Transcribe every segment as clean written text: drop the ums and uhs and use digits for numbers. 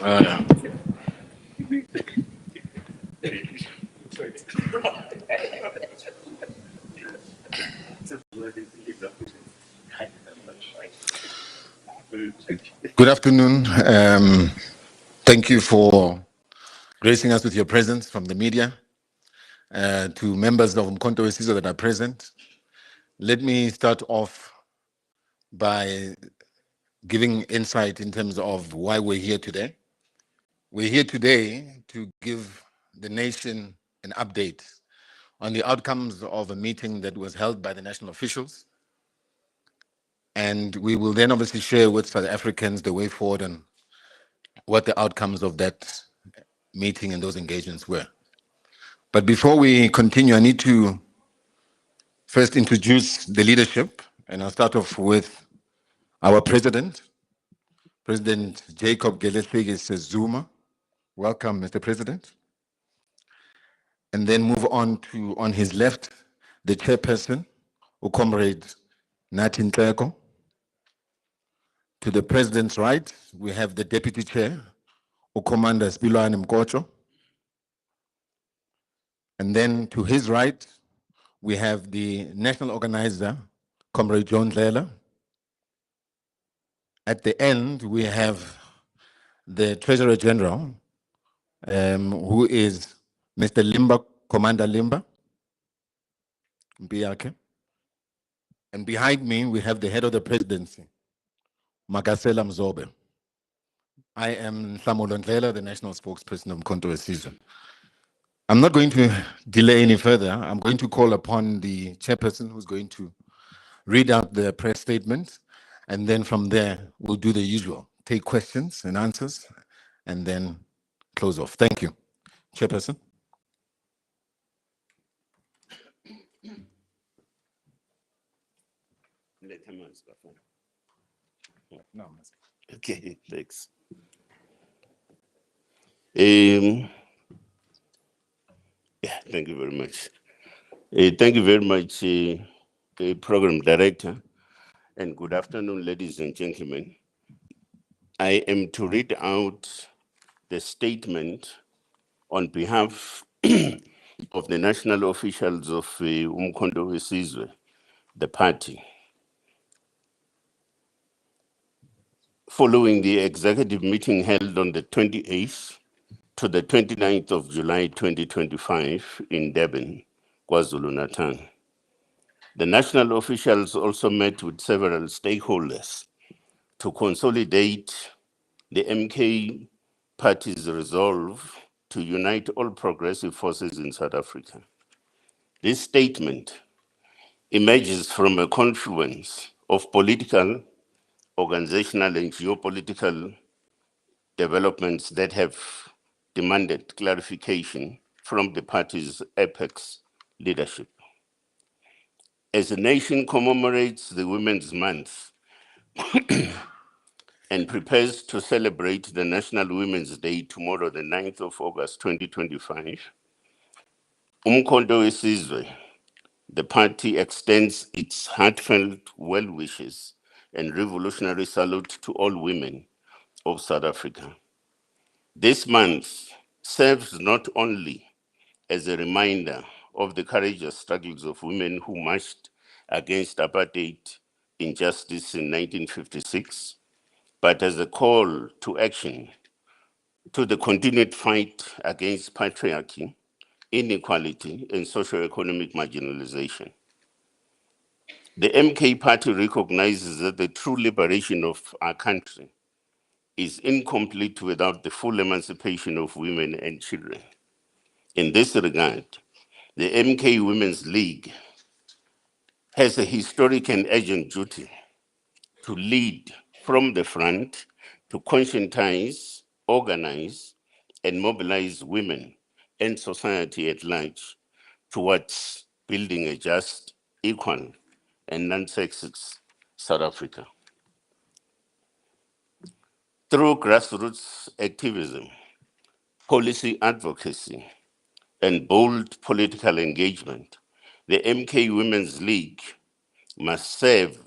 Good afternoon. Thank you for gracing us with your presence from the media. To members of Umkhonto Wesizwe that are present, let me start off by giving insight in terms of why we're here today. We're here today to give the nation an update on the outcomes of a meeting that was held by the national officials. And we will then obviously share with South Africans the way forward and what the outcomes of that meeting and those engagements were. But before we continue, I need to first introduce the leadership, and I'll start off with our president, President Jacob Gelesegese Zuma. Welcome, Mr. President. And then move on to, on his left, the chairperson, Comrade Nathi Nhleko. To the president's right, we have the deputy chair, Commander Spilwane Mkocho. And then to his right, we have the national organizer, Comrade John Lela. At the end, we have the Treasurer General, who is Mr. Limba, Commander Limba, Mbiake. And behind me, we have the head of the presidency, Makasela Mzobe. I am Samuel Ndlela, the national spokesperson of Umkhonto Wesizwe. I'm not going to delay any further. I'm going to call upon the chairperson who's going to read out the press statement, and then from there, we'll do the usual, take questions and answers, and then close off. Thank you. Chairperson. No. Okay, thanks. Yeah, thank you very much. Thank you very much, Program Director, and good afternoon, ladies and gentlemen. I am to read out the statement on behalf of the national officials of Umkhonto Wesizwe, the party. Following the executive meeting held on the 28th to the 29th of July 2025 in Durban, KwaZulu-Natal. The national officials also met with several stakeholders to consolidate the MK party's resolve to unite all progressive forces in South Africa. This statement emerges from a confluence of political, organizational, and geopolitical developments that have demanded clarification from the party's apex leadership. As the nation commemorates the Women's Month and prepares to celebrate the National Women's Day tomorrow, the 9th of August, 2025, Umkhonto Wesizwe, the party extends its heartfelt well wishes and revolutionary salute to all women of South Africa. This month serves not only as a reminder of the courageous struggles of women who marched against apartheid injustice in 1956, but as a call to action to the continued fight against patriarchy, inequality, and socio-economic marginalization. The MK party recognizes that the true liberation of our country is incomplete without the full emancipation of women and children. In this regard, the MK Women's League has a historic and urgent duty to lead from the front to conscientize, organize, and mobilize women and society at large towards building a just, equal, and non-sexist South Africa. Through grassroots activism, policy advocacy, and bold political engagement, the MK Women's League must serve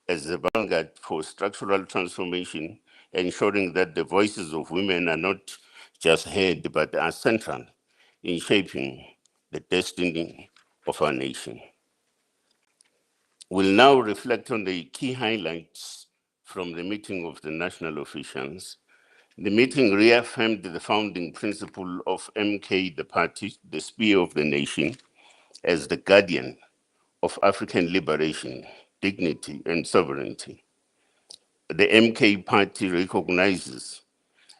as a vanguard for structural transformation ensuring that the voices of women are not just heard, but are central in shaping the destiny of our nation. We'll now reflect on the key highlights from the meeting of the national officials. The meeting reaffirmed the founding principle of MK, the party, the spear of the nation, as the guardian of African liberation, dignity, and sovereignty. The MK party recognizes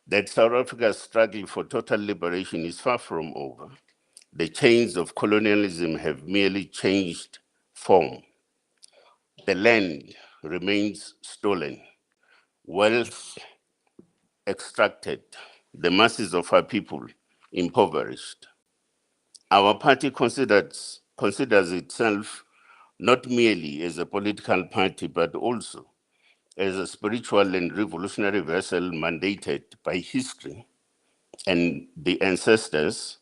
that South Africa's struggle for total liberation is far from over. The chains of colonialism have merely changed form. The land remains stolen, wealth extracted, the masses of our people impoverished. Our party considers itself not merely as a political party, but also as a spiritual and revolutionary vessel mandated by history and the ancestors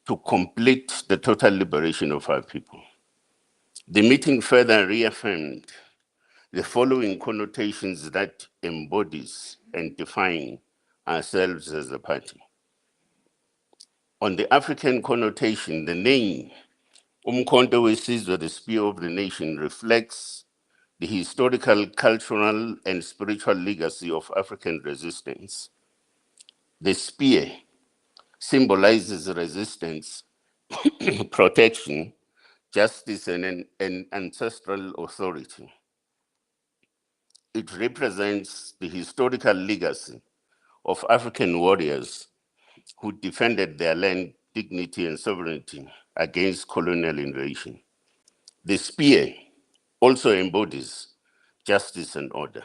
to complete the total liberation of our people. The meeting further reaffirmed the following connotations that embodies and define ourselves as a party. On the African connotation, the name Umkhonto weSizwe, the spear of the nation, reflects the historical, cultural, and spiritual legacy of African resistance. The spear symbolizes resistance, protection, justice, and an ancestral authority. It represents the historical legacy of African warriors who defended their land, dignity, and sovereignty against colonial invasion. The spear also embodies justice and order,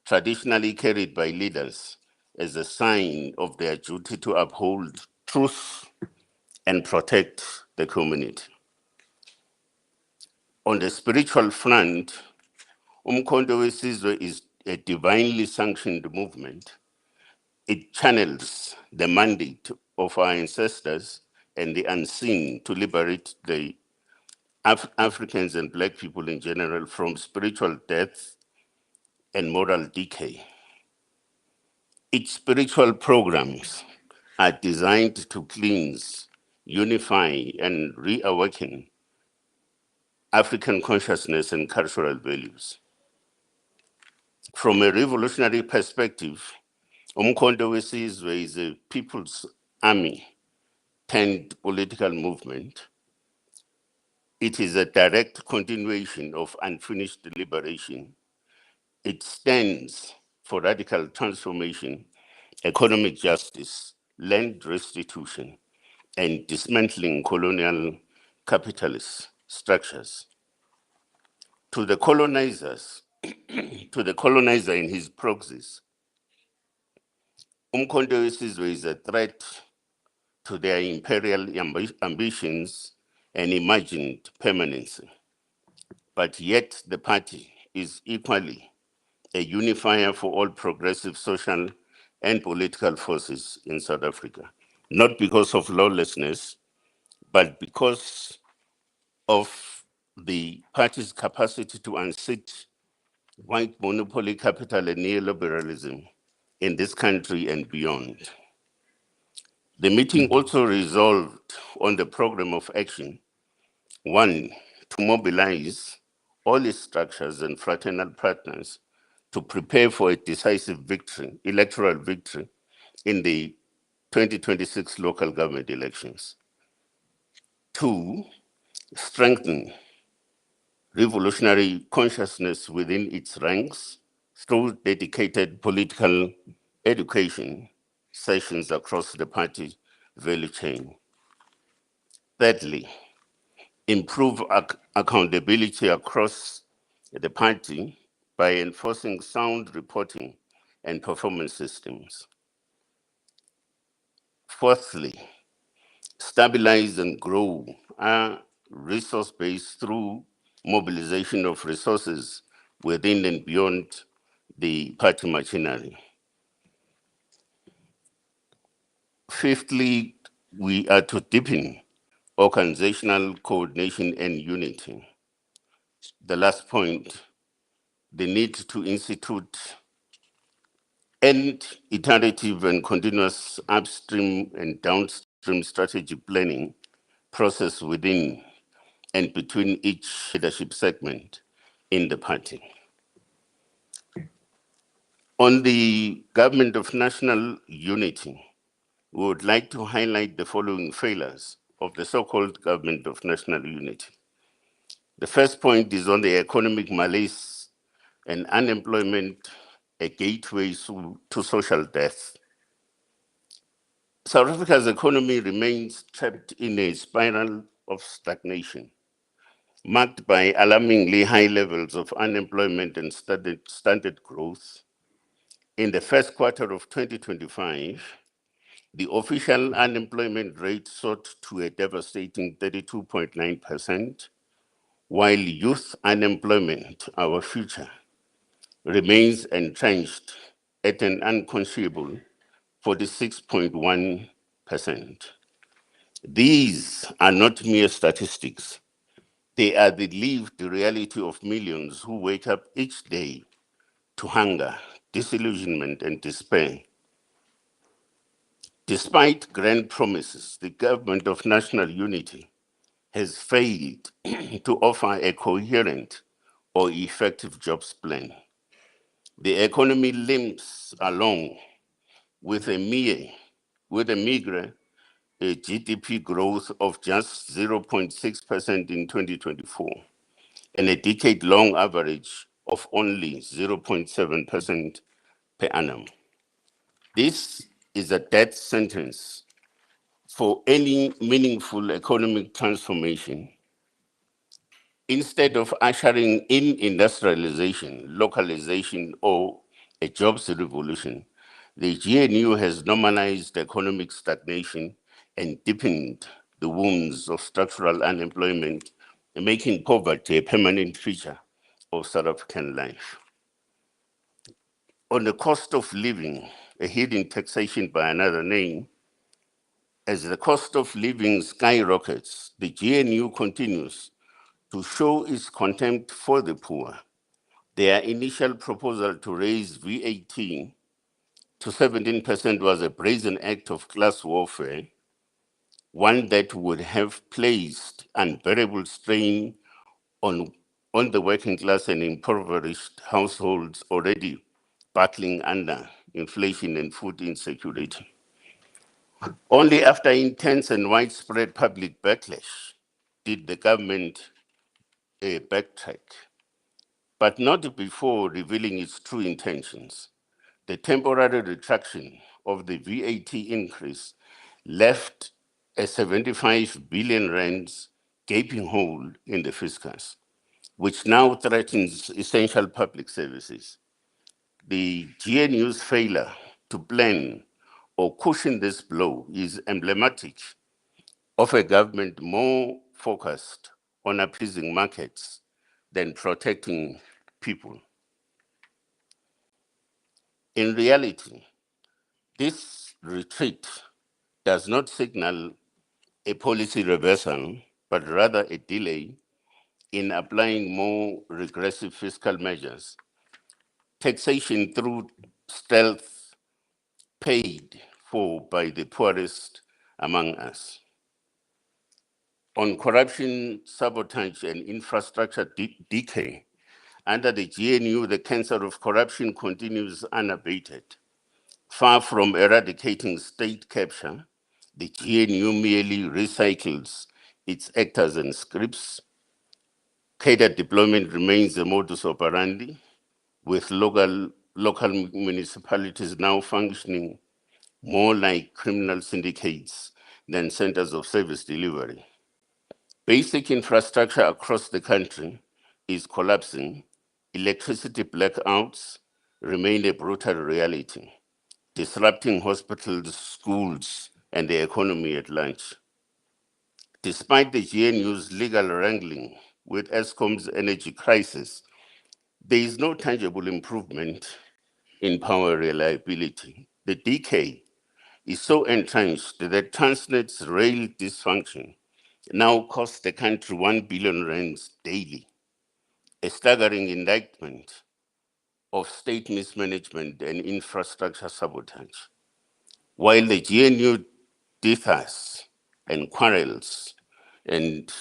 traditionally carried by leaders as a sign of their duty to uphold truth and protect the community. On the spiritual front, Umkhonto weSizwe is a divinely sanctioned movement. It channels the mandate of our ancestors and the unseen to liberate the Africans and Black people in general from spiritual death and moral decay. Its spiritual programs are designed to cleanse, unify, and reawaken African consciousness and cultural values. From a revolutionary perspective, Umkhonto weSizwe is a people's army turned political movement. It is a direct continuation of unfinished liberation. It stands for radical transformation, economic justice, land restitution, and dismantling colonial capitalist structures. To the colonizers, to the colonizer and his proxies, Umkhonto weSizwe is a threat to their imperial ambitions and imagined permanency. But yet the party is equally a unifier for all progressive social and political forces in South Africa, not because of lawlessness, but because of the party's capacity to unseat white monopoly capital and neoliberalism in this country and beyond. The meeting also resolved on the program of action, one, to mobilize all its structures and fraternal partners to prepare for a decisive victory, electoral victory, in the 2026 local government elections. Two, strengthen revolutionary consciousness within its ranks through dedicated political education sessions across the party value chain. Thirdly, improve accountability across the party by enforcing sound reporting and performance systems. Fourthly, stabilize and grow our resource base through mobilization of resources within and beyond the party machinery. Fifthly, we are to deepen organizational coordination and unity. The last point, the need to institute and iterative and continuous upstream and downstream strategy planning process within and between each leadership segment in the party. On the Government of National Unity, we would like to highlight the following failures of the so-called Government of National Unity. The first point is on the economic malaise and unemployment, a gateway to social death. South Africa's economy remains trapped in a spiral of stagnation, marked by alarmingly high levels of unemployment and stunted growth. In the first quarter of 2025, the official unemployment rate soared to a devastating 32.9%, while youth unemployment, our future, remains entrenched at an unconscionable 46.1%. These are not mere statistics. They are the lived reality of millions who wake up each day to hunger, disillusionment, and despair. Despite grand promises, the Government of National Unity has failed to offer a coherent or effective jobs plan. The economy limps along with a meager GDP growth of just 0.6% in 2024 and a decade-long average of only 0.7% per annum. This is a death sentence for any meaningful economic transformation. Instead of ushering in industrialization, localization, or a jobs revolution, the GNU has normalized economic stagnation and deepened the wounds of structural unemployment, making poverty a permanent feature of South African life. On the cost of living, a hidden taxation by another name, as the cost of living skyrockets, the GNU continues to show its contempt for the poor. Their initial proposal to raise VAT to 17% was a brazen act of class warfare, one that would have placed unbearable strain on, on the working class and impoverished households already battling under inflation and food insecurity. Only after intense and widespread public backlash did the government backtrack, but not before revealing its true intentions. The temporary retraction of the VAT increase left a 75 billion rands gaping hole in the fiscus, which now threatens essential public services. The GNU's failure to plan or cushion this blow is emblematic of a government more focused on appeasing markets than protecting people. In reality, this retreat does not signal a policy reversal, but rather a delay in applying more regressive fiscal measures. Taxation through stealth paid for by the poorest among us. On corruption, sabotage, and infrastructure decay, under the GNU, the cancer of corruption continues unabated. Far from eradicating state capture, the GNU merely recycles its actors and scripts. Cadre deployment remains the modus operandi, with local municipalities now functioning more like criminal syndicates than centers of service delivery. Basic infrastructure across the country is collapsing. Electricity blackouts remain a brutal reality, disrupting hospitals, schools, and the economy at large. Despite the GNU's legal wrangling with ESCOM's energy crisis, there is no tangible improvement in power reliability. The decay is so entrenched that Transnet's rail dysfunction now costs the country 1 billion rands daily, a staggering indictment of state mismanagement and infrastructure sabotage. While the GNU differs and quarrels and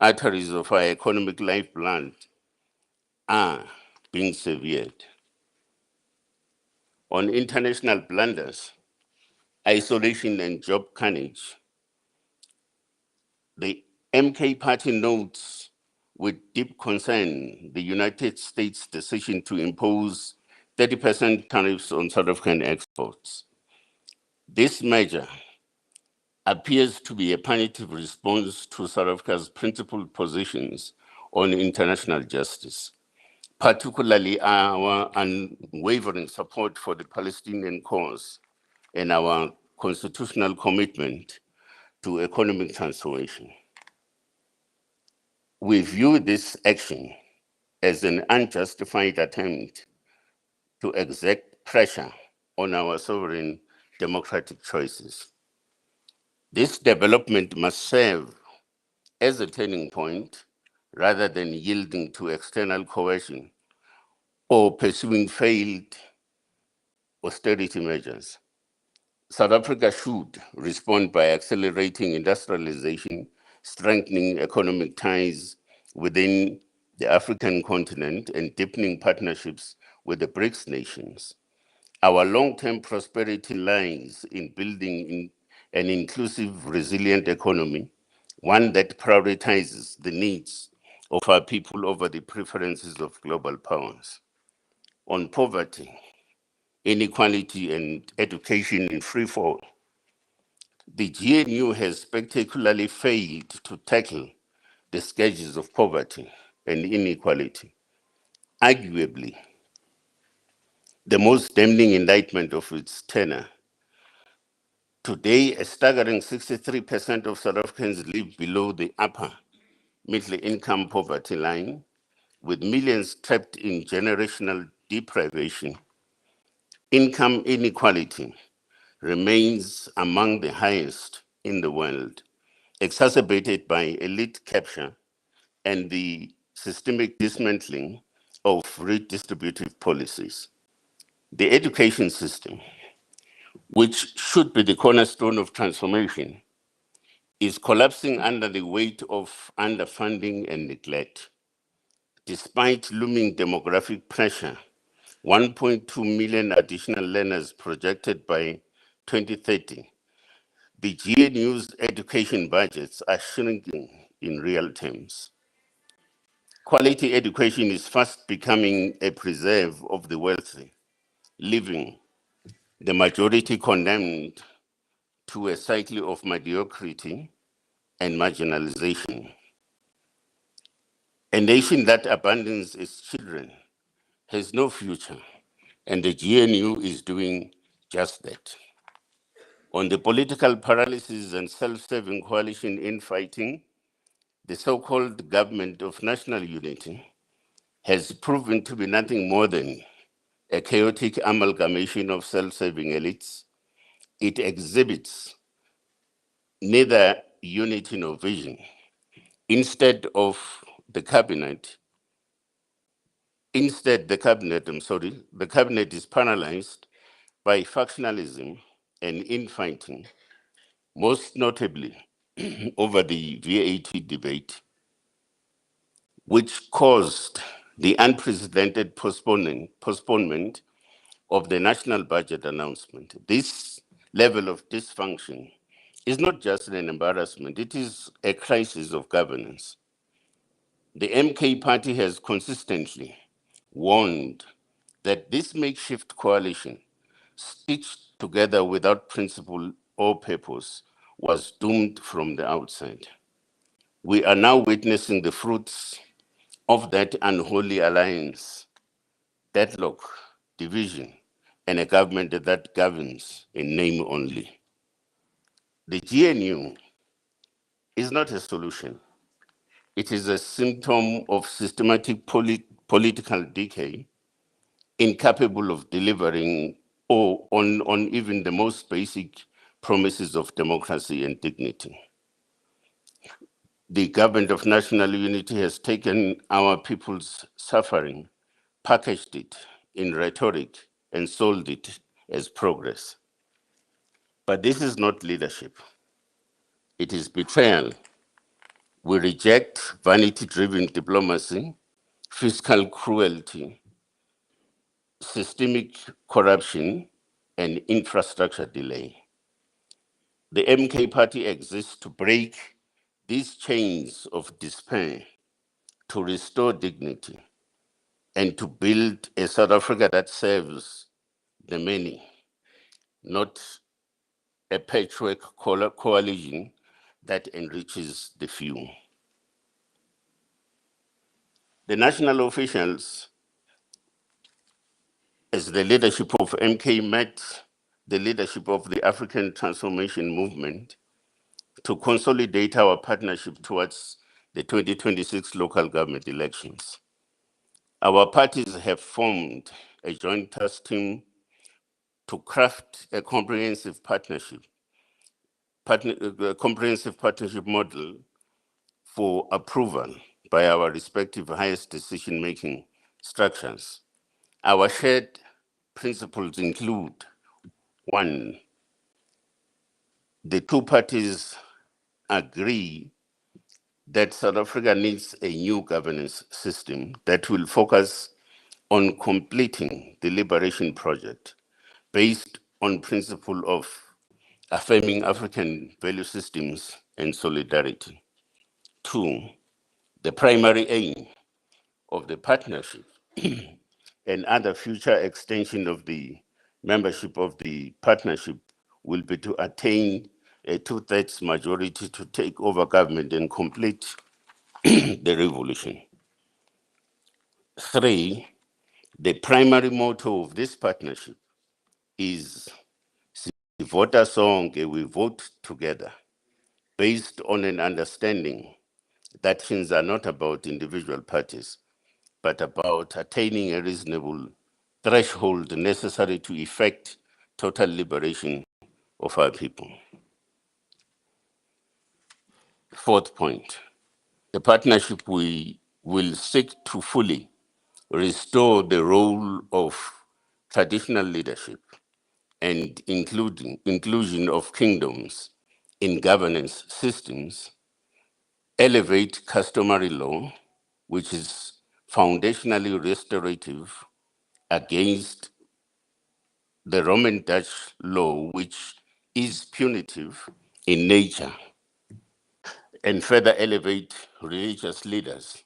arteries of our economic lifeblood are being severed. On international blunders, isolation and job carnage, the MK party notes with deep concern the United States' decision to impose 30% tariffs on South African exports. This measure appears to be a punitive response to South Africa's principled positions on international justice, particularly our unwavering support for the Palestinian cause and our constitutional commitment to economic transformation. We view this action as an unjustified attempt to exert pressure on our sovereign democratic choices. This development must serve as a turning point rather than yielding to external coercion or pursuing failed austerity measures. South Africa should respond by accelerating industrialization, strengthening economic ties within the African continent, and deepening partnerships with the BRICS nations. Our long-term prosperity lies in building an inclusive, resilient economy, one that prioritizes the needs of our people over the preferences of global powers. On poverty, inequality, and education in free fall, the GNU has spectacularly failed to tackle the scourges of poverty and inequality. Arguably, the most damning indictment of its tenure. Today, a staggering 63% of South Africans live below the upper middle income poverty line, with millions trapped in generational deprivation. Income inequality remains among the highest in the world, exacerbated by elite capture and the systemic dismantling of redistributive policies. The education system, which should be the cornerstone of transformation, is collapsing under the weight of underfunding and neglect. Despite looming demographic pressure, 1.2 million additional learners projected by 2030, the GNU's education budgets are shrinking in real terms. Quality education is fast becoming a preserve of the wealthy, leaving the majority condemned to a cycle of mediocrity and marginalization. A nation that abandons its children has no future, and the GNU is doing just that. On the political paralysis and self-serving coalition infighting, the so-called government of national unity has proven to be nothing more than a chaotic amalgamation of self-serving elites. It exhibits neither unity nor vision. Instead, the cabinet, the cabinet is paralyzed by factionalism and infighting, most notably over the VAT debate, which caused the unprecedented postponement of the national budget announcement. This level of dysfunction is not just an embarrassment, it is a crisis of governance. The MK party has consistently warned that this makeshift coalition, stitched together without principle or purpose, was doomed from the outside. We are now witnessing the fruits of that unholy alliance, deadlock, division, and a government that governs in name only. The GNU is not a solution. It is a symptom of systematic political decay, incapable of delivering or on even the most basic promises of democracy and dignity. The government of national unity has taken our people's suffering, packaged it in rhetoric and sold it as progress. But this is not leadership. It is betrayal. We reject vanity-driven diplomacy, fiscal cruelty, systemic corruption, and infrastructure delay. The MK party exists to break these chains of despair, to restore dignity, and to build a South Africa that serves the many, not a patchwork coalition that enriches the few. The national officials, as the leadership of MK, met the leadership of the African Transformation Movement to consolidate our partnership towards the 2026 local government elections. Our parties have formed a joint task team to craft a comprehensive partnership model for approval by our respective highest decision-making structures. Our shared principles include: one, the two parties agree that South Africa needs a new governance system that will focus on completing the liberation project based on principle of affirming African value systems and solidarity. Two, the primary aim of the partnership and other future extension of the membership of the partnership will be to attain a 2/3 majority to take over government and complete the revolution. Three, the primary motto of this partnership is Vota Sonke, we vote together, based on an understanding that things are not about individual parties, but about attaining a reasonable threshold necessary to effect total liberation of our people. Fourth point, the partnership will seek to fully restore the role of traditional leadership and inclusion of kingdoms in governance systems, elevate customary law, which is foundationally restorative against the Roman Dutch law, which is punitive in nature, and further elevate religious leaders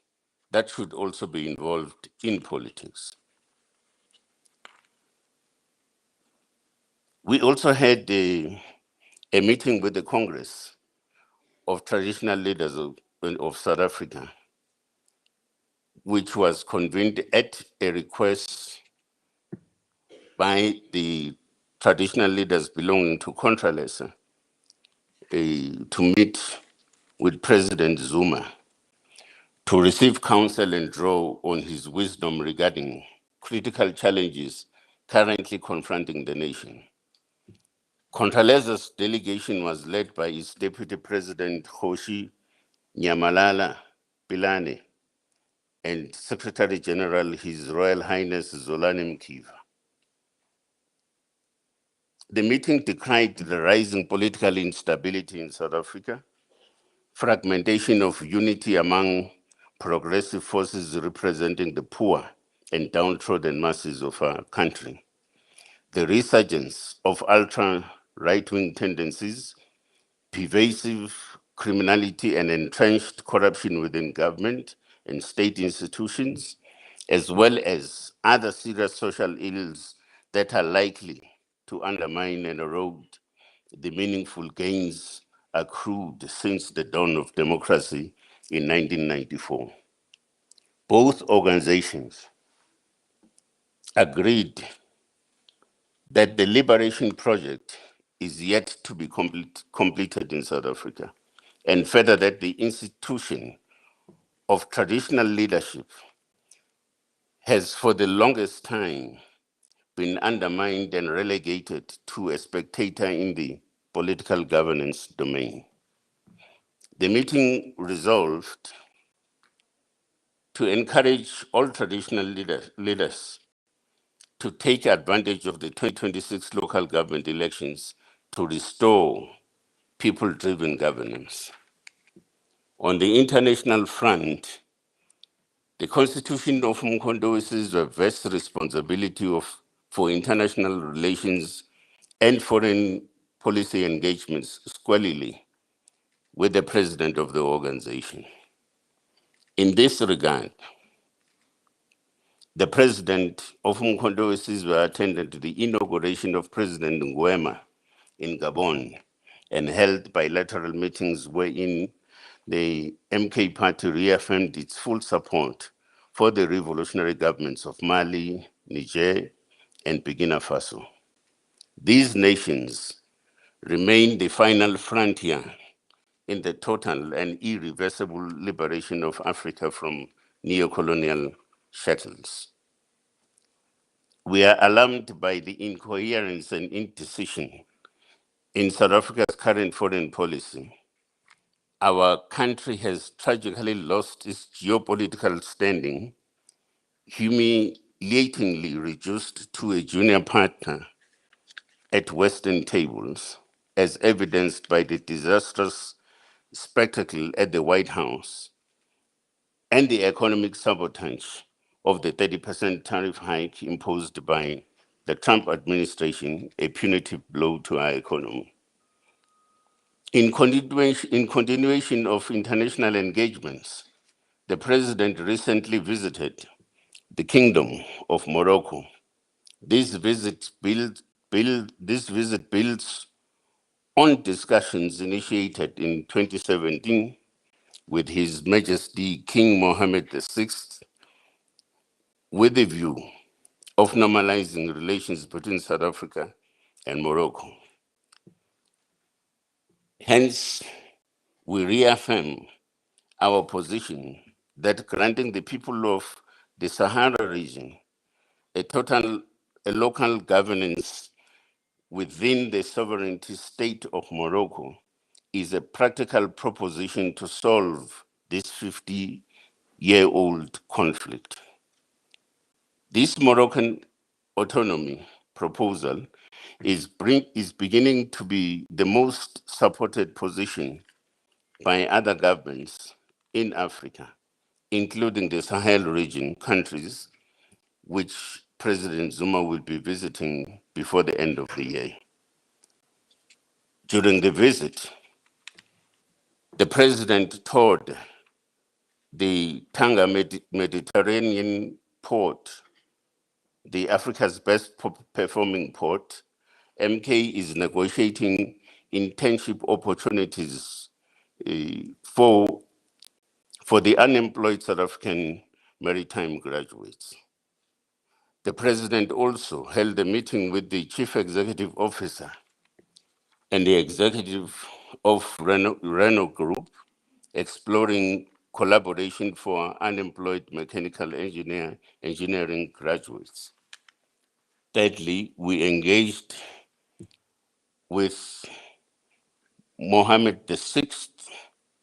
that should also be involved in politics. We also had a meeting with the Congress of Traditional Leaders of South Africa, which was convened at a request by the traditional leaders belonging to Contralesa to meet with President Zuma to receive counsel and draw on his wisdom regarding critical challenges currently confronting the nation. Contralesa's delegation was led by its Deputy President Kgoshi Nyamalala Pilane and Secretary General His Royal Highness Zolani Mkiva. The meeting decried the rising political instability in South Africa, fragmentation of unity among progressive forces representing the poor and downtrodden masses of our country, the resurgence of ultra-right-wing tendencies, pervasive criminality and entrenched corruption within government and state institutions, as well as other serious social ills that are likely to undermine and erode the meaningful gains accrued since the dawn of democracy in 1994. Both organizations agreed that the liberation project is yet to be completed in South Africa, and further that the institution of traditional leadership has for the longest time been undermined and relegated to a spectator in the political governance domain. The meeting resolved to encourage all traditional leaders to take advantage of the 2026 local government elections to restore people-driven governance. On the international front, the Constitution of Umkhonto weSizwe vests responsibility for international relations and foreign policy engagements squarely with the president of the organization. In this regard, the president of Umkhonto weSizwe attended the inauguration of President Nguema in Gabon and held bilateral meetings wherein the MK party reaffirmed its full support for the revolutionary governments of Mali, Niger, and Burkina Faso. These nations remain the final frontier in the total and irreversible liberation of Africa from neo-colonial shackles. We are alarmed by the incoherence and indecision in South Africa's current foreign policy. Our country has tragically lost its geopolitical standing, humiliatingly reduced to a junior partner at Western tables, as evidenced by the disastrous spectacle at the White House and the economic sabotage of the 30% tariff hike imposed by the Trump administration, a punitive blow to our economy. In continuation of international engagements, the president recently visited the Kingdom of Morocco. This visit builds on discussions initiated in 2017 with His Majesty King Mohammed VI with the view of normalizing relations between South Africa and Morocco. Hence, we reaffirm our position that granting the people of the Sahara region a local governance within the sovereignty state of Morocco is a practical proposition to solve this 50-year-old conflict. This Moroccan autonomy proposal is beginning to be the most supported position by other governments in Africa, including the Sahel region countries, which President Zuma will be visiting before the end of the year. During the visit, the president toured the Tanga Mediterranean port, the Africa's best performing port. MK is negotiating internship opportunities for the unemployed South African maritime graduates. The president also held a meeting with the chief executive officer and the executive of Renault Group, exploring collaboration for unemployed mechanical engineering graduates. Thirdly, we engaged with Mohammed VI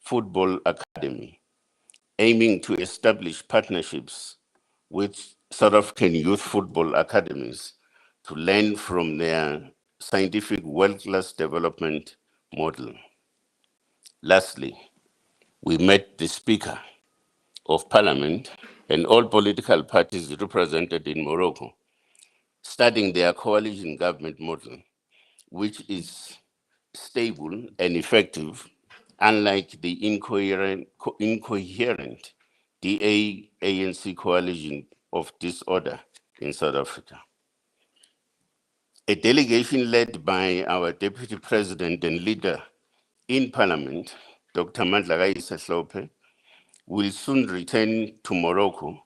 Football Academy, aiming to establish partnerships with South African youth football academies to learn from their scientific world-class development model. Lastly, we met the Speaker of Parliament and all political parties represented in Morocco, studying their coalition government model, which is stable and effective, unlike the incoherent DA-ANC coalition of disorder in South Africa. A delegation led by our Deputy President and leader in Parliament, Dr. Mandla Sahlope, will soon return to Morocco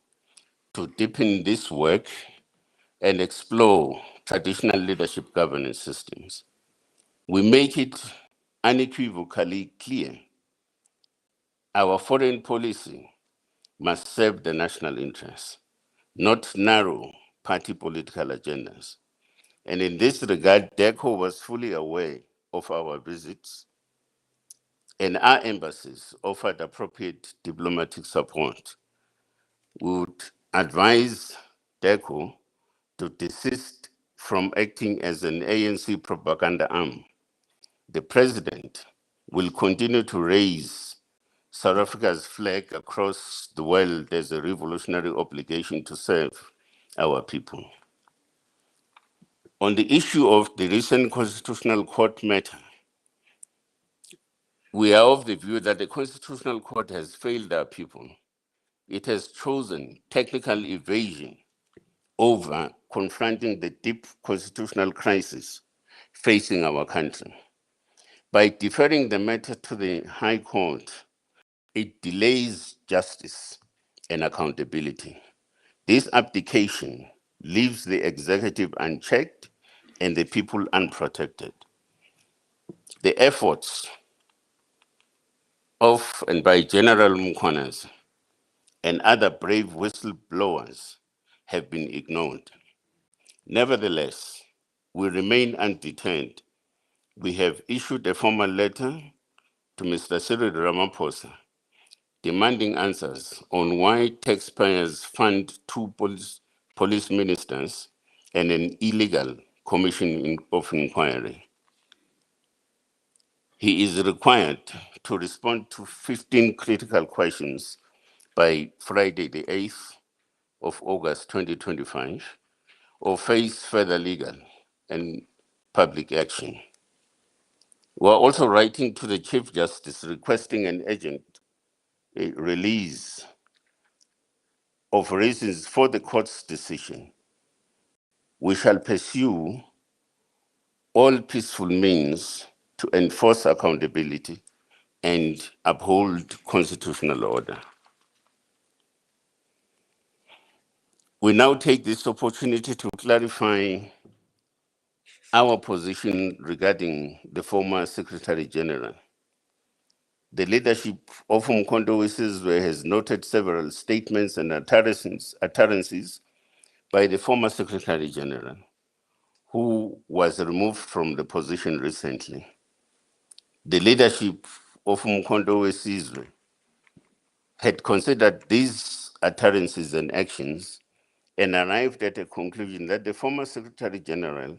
to deepen this work and explore traditional leadership governance systems. We make it unequivocally clear our foreign policy must serve the national interest, not narrow party political agendas. And in this regard, DECO was fully aware of our visits, and our embassies offered appropriate diplomatic support. We would advise DECO to desist from acting as an ANC propaganda arm. The president will continue to raise South Africa's flag across the world as a revolutionary obligation to serve our people. On the issue of the recent Constitutional Court matter, we are of the view that the Constitutional Court has failed our people. It has chosen technical evasion over confronting the deep constitutional crisis facing our country. By deferring the matter to the High Court, it delays justice and accountability. This abdication leaves the executive unchecked and the people unprotected. The efforts of and by General Mukhonas and other brave whistleblowers have been ignored. Nevertheless, we remain undeterred. We have issued a formal letter to Mr. Cyril Ramaphosa demanding answers on why taxpayers fund two police ministers and an illegal commission of inquiry. He is required to respond to 15 critical questions by Friday, the 8th of August 2025, or face further legal and public action. We are also writing to the Chief Justice requesting an urgent release of reasons for the court's decision. We shall pursue all peaceful means to enforce accountability and uphold constitutional order. We now take this opportunity to clarify our position regarding the former Secretary General. The leadership of Umkhonto weSizwe has noted several statements and utterances by the former Secretary General, who was removed from the position recently. The leadership of Umkhonto weSizwe had considered these utterances and actions and arrived at a conclusion that the former Secretary General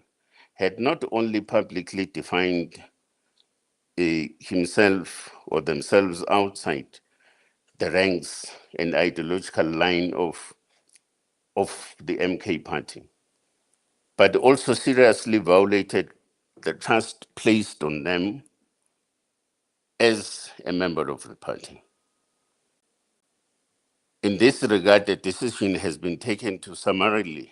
had not only publicly defined himself or themselves outside the ranks and ideological line of the MK party, but also seriously violated the trust placed on them as a member of the party. In this regard, a decision has been taken to summarily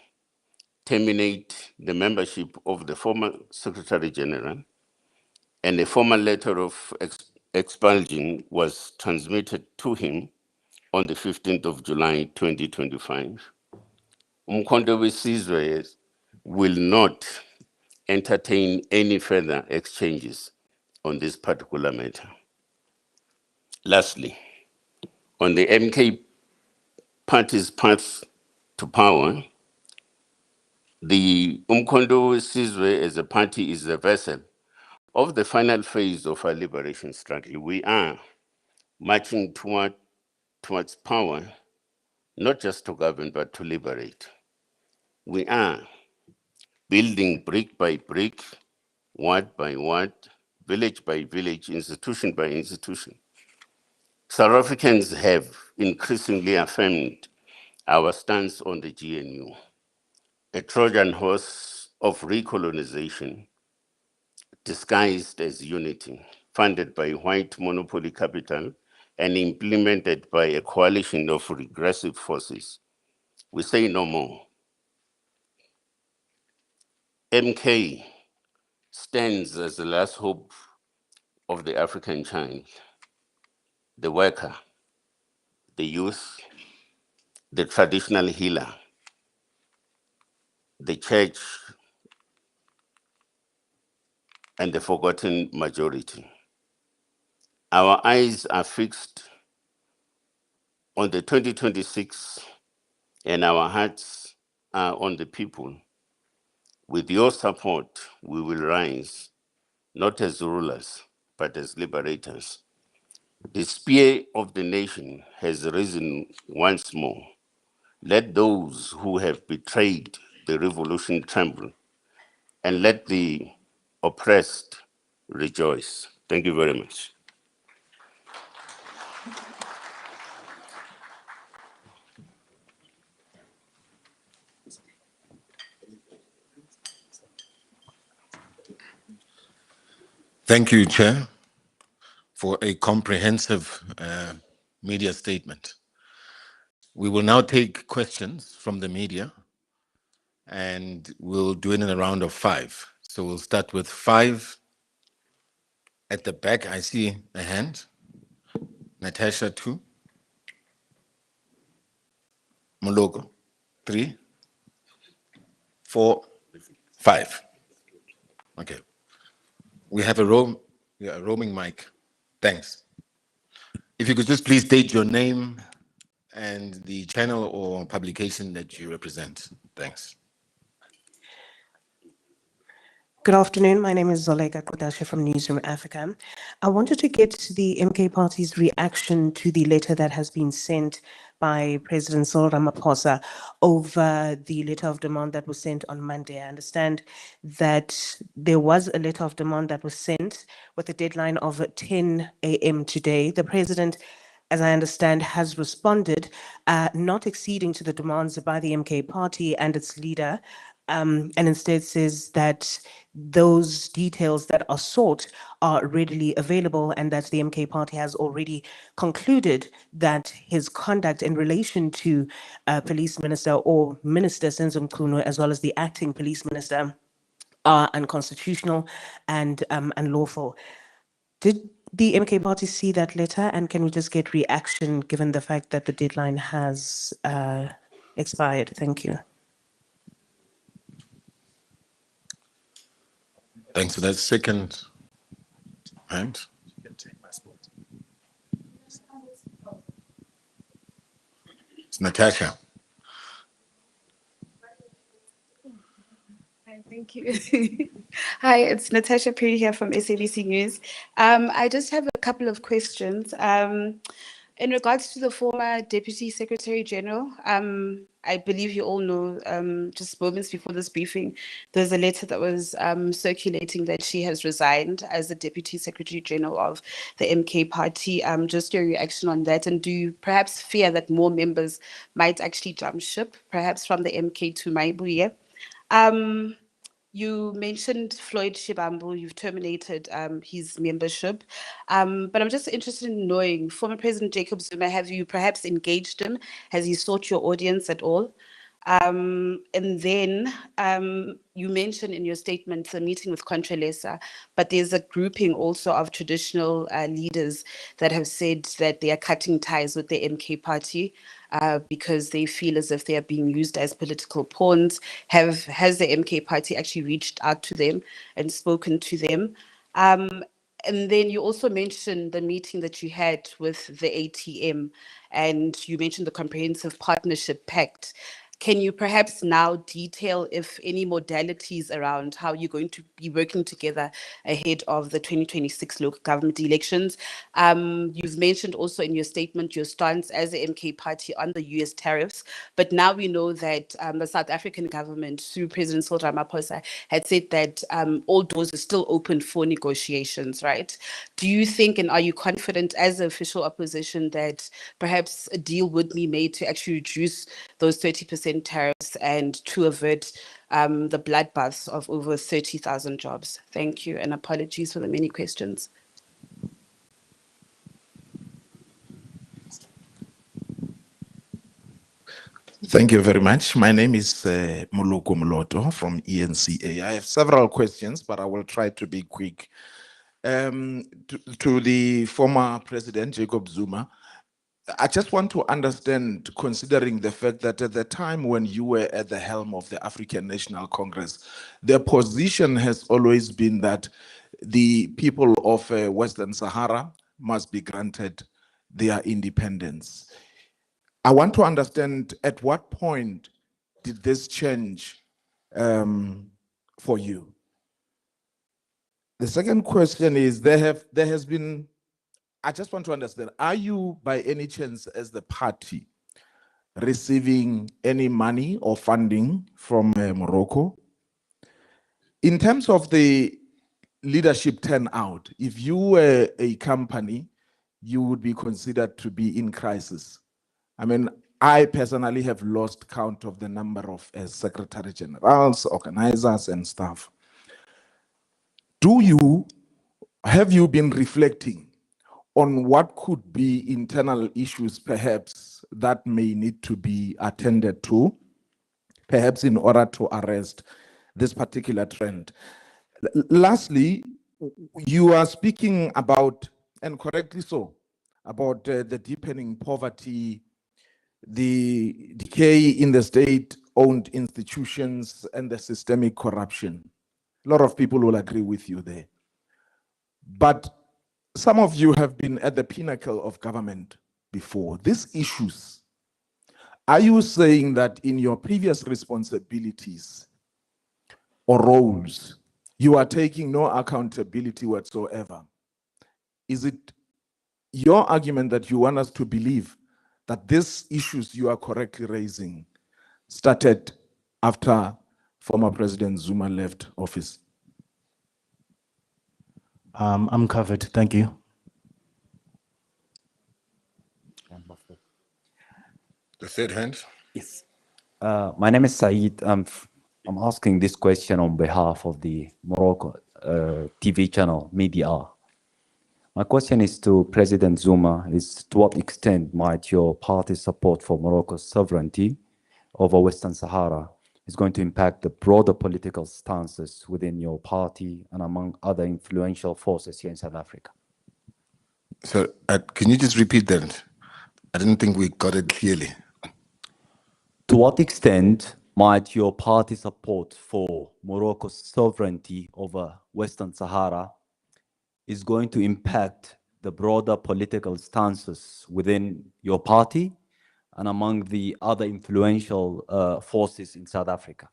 terminate the membership of the former Secretary General, and a formal letter of expulsion was transmitted to him on the 15th of July 2025. Umkhonto weSizwe will not entertain any further exchanges on this particular matter. Lastly, on the MK party's path to power, the Umkhonto weSizwe as a party is a vessel of the final phase of our liberation struggle. We are marching towards power, not just to govern, but to liberate. We are building brick by brick, word by word, village by village, institution by institution. South Africans have increasingly affirmed our stance on the GNU, a Trojan horse of recolonization disguised as unity, funded by white monopoly capital and implemented by a coalition of regressive forces. We say no more. MK stands as the last hope of the African child, the worker, the youth, the traditional healer, the church, and the forgotten majority. Our eyes are fixed on the 2026 and our hearts are on the people. With your support, we will rise, not as rulers, but as liberators. The spear of the nation has risen once more. Let those who have betrayed the revolution tremble, and let the oppressed rejoice. Thank you very much. Thank you, Chair, for a comprehensive media statement. We will now take questions from the media, and we'll do it in a round of 5. So we'll start with 5 at the back. I see a hand. Natasha, 2. Moloko, 3, 4, 5. Okay. We have a roaming mic. Thanks. If you could just please state your name and the channel or publication that you represent. Thanks. Good afternoon. My name is Zolega Kodashe from Newsroom Africa. I wanted to get the MK Party's reaction to the letter that has been sent by President Cyril Ramaphosa over the letter of demand that was sent on Monday. I understand that there was a letter of demand that was sent with a deadline of 10 a.m. today. The president, as I understand, has responded, not acceding to the demands by the MK Party and its leader, and instead says that those details that are sought are readily available and that the MK Party has already concluded that his conduct in relation to Police Minister or Minister Senzo Mchunu, as well as the acting Police Minister, are unconstitutional and unlawful. Did the MK Party see that letter, and can we just get reaction given the fact that the deadline has expired? Thank you. Thanks for that. Second hand. It's Natasha. Hi, thank you. Hi, it's Natasha Perry here from SABC News. I just have a couple of questions. In regards to the former Deputy Secretary General, I believe you all know, just moments before this briefing, there's a letter that was circulating that she has resigned as the Deputy Secretary General of the MK Party. Just your reaction on that, and do you perhaps fear that more members might actually jump ship, perhaps from the MK to Maibuye? You mentioned Floyd Shibambu, you've terminated his membership, but I'm just interested in knowing, former President Jacob Zuma, have you perhaps engaged him? Has he sought your audience at all? And then you mentioned in your statement the meeting with Contralesa, but there's a grouping also of traditional leaders that have said that they are cutting ties with the MK Party because they feel as if they are being used as political pawns. Has the MK Party actually reached out to them and spoken to them? And then you also mentioned the meeting that you had with the ATM, and you mentioned the Comprehensive Partnership Pact. Can you perhaps now detail if any modalities around how you're going to be working together ahead of the 2026 local government elections? You've mentioned also in your statement your stance as the MK Party on the US tariffs, but now we know that the South African government, through President Cyril Ramaphosa, had said that all doors are still open for negotiations, right? Do you think, and are you confident as the official opposition that perhaps a deal would be made to actually reduce those 30% tariffs and to avert the bloodbaths of over 30,000 jobs? Thank you, and apologies for the many questions. Thank you very much. My name is Moloko Moloto from ENCA. I have several questions, but I will try to be quick. To the former President, Jacob Zuma, I just want to understand, considering the fact that at the time when you were at the helm of the African National Congress, their position has always been that the people of Western Sahara must be granted their independence. I want to understand at what point did this change for you? The second question is, there has been, I just want to understand, are you by any chance as the party receiving any money or funding from Morocco. In terms of the leadership turnout, if you were a company, you would be considered to be in crisis. I mean, I personally have lost count of the number of secretary generals, organizers, and staff. Have you been reflecting on what could be internal issues, perhaps, that may need to be attended to, perhaps in order to arrest this particular trend? Lastly, you are speaking about, and correctly so, about the deepening poverty, the decay in the state-owned institutions, and the systemic corruption. A lot of people will agree with you there. But some of you have been at the pinnacle of government before. These issues, are you saying that in your previous responsibilities or roles, you are taking no accountability whatsoever? Is it your argument that you want us to believe that these issues you are correctly raising started after former President Zuma left office? I'm covered, thank you. The third hand. Yes. My name is Saeed. I'm asking this question on behalf of the Morocco TV channel, Media. My question is to President Zuma, is to what extent might your party's support for Morocco's sovereignty over Western Sahara is going to impact the broader political stances within your party and among other influential forces here in South Africa? So can you just repeat that? I didn't think we got it clearly. To what extent might your party support for Morocco's sovereignty over Western Sahara is going to impact the broader political stances within your party and among the other influential forces in South Africa?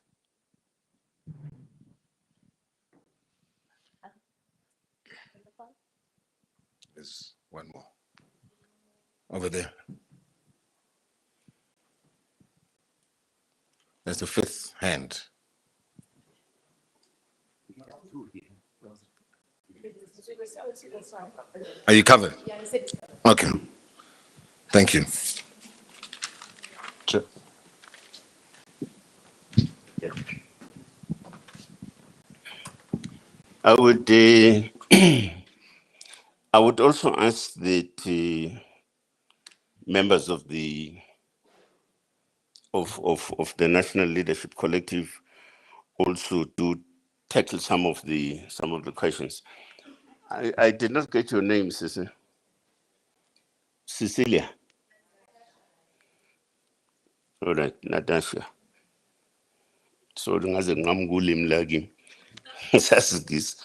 There's one more. Over there. There's the fifth hand. Are you covered? Okay. Thank you. Sure. I would I would also ask that members of the National Leadership Collective also do tackle some of the questions. I did not get your name, Cecilia. All right, Natasha. So ngaze ngamnguli mlagi. Sasizigisa.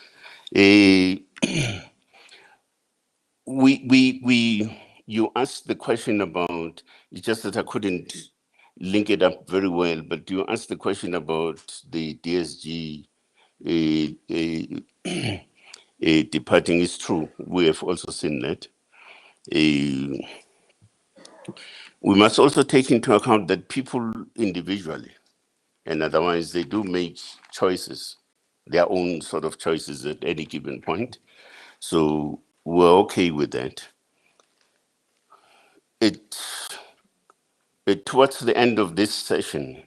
You asked the question about, it's just that I couldn't link it up very well, but you asked the question about the DSG departing. Is true. We have also seen that. We must also take into account that people individually, and otherwise they do make choices, their own sort of choices at any given point. So we're okay with that. Towards the end of this session,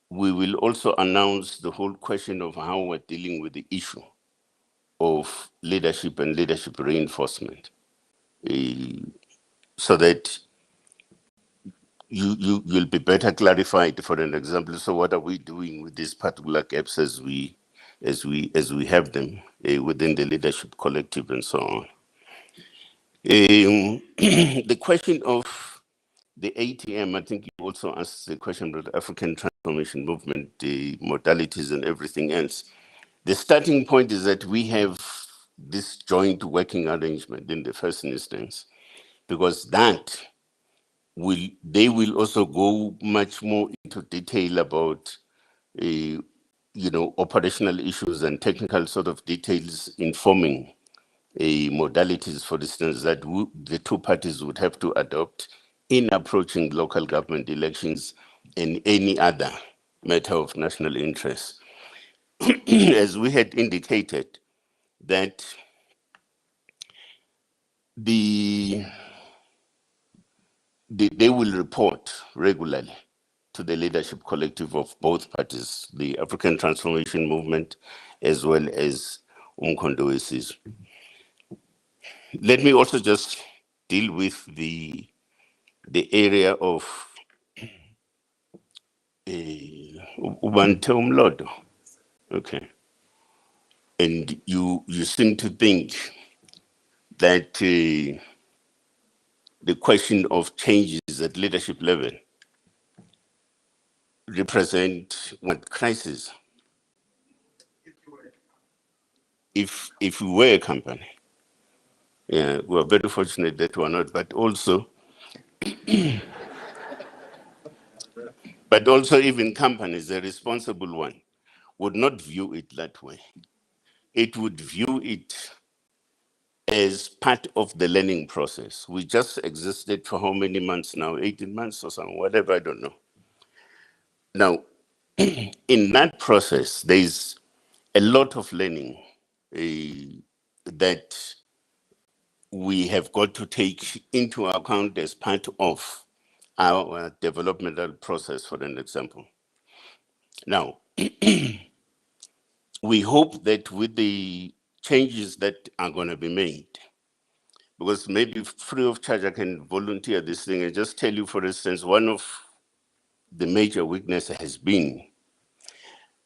we will also announce the whole question of how we're dealing with the issue of leadership and leadership reinforcement, so that you'll be better clarified. For an example, so what are we doing with these particular gaps as we have them within the leadership collective and so on. The question of the ATM, I think you also asked the question about the African Transformation Movement, the modalities and everything else. The starting point is that we have this joint working arrangement in the first instance, because they will also go much more into detail about operational issues and technical sort of details informing modalities, for instance, that the two parties would have to adopt in approaching local government elections and any other matter of national interest. As we had indicated, that they will report regularly to the leadership collective of both parties, the African Transformation Movement, as well as Umkhonto weSizwe. Let me also just deal with the area of Ubante Umlodo. Okay. And you seem to think that the question of changes at leadership level represent what crisis? If we were a company, yeah, we're very fortunate that we're not, but also even companies, a responsible one, would not view it that way. It would view it as part of the learning process. We just existed for how many months now? 18 months or something, whatever, I don't know. Now, in that process, there's a lot of learning that we have got to take into account as part of our developmental process, for an example. Now, we hope that with the changes that are going to be made, because maybe free of charge, I can volunteer this thing and just tell you, for instance, one of the major weaknesses has been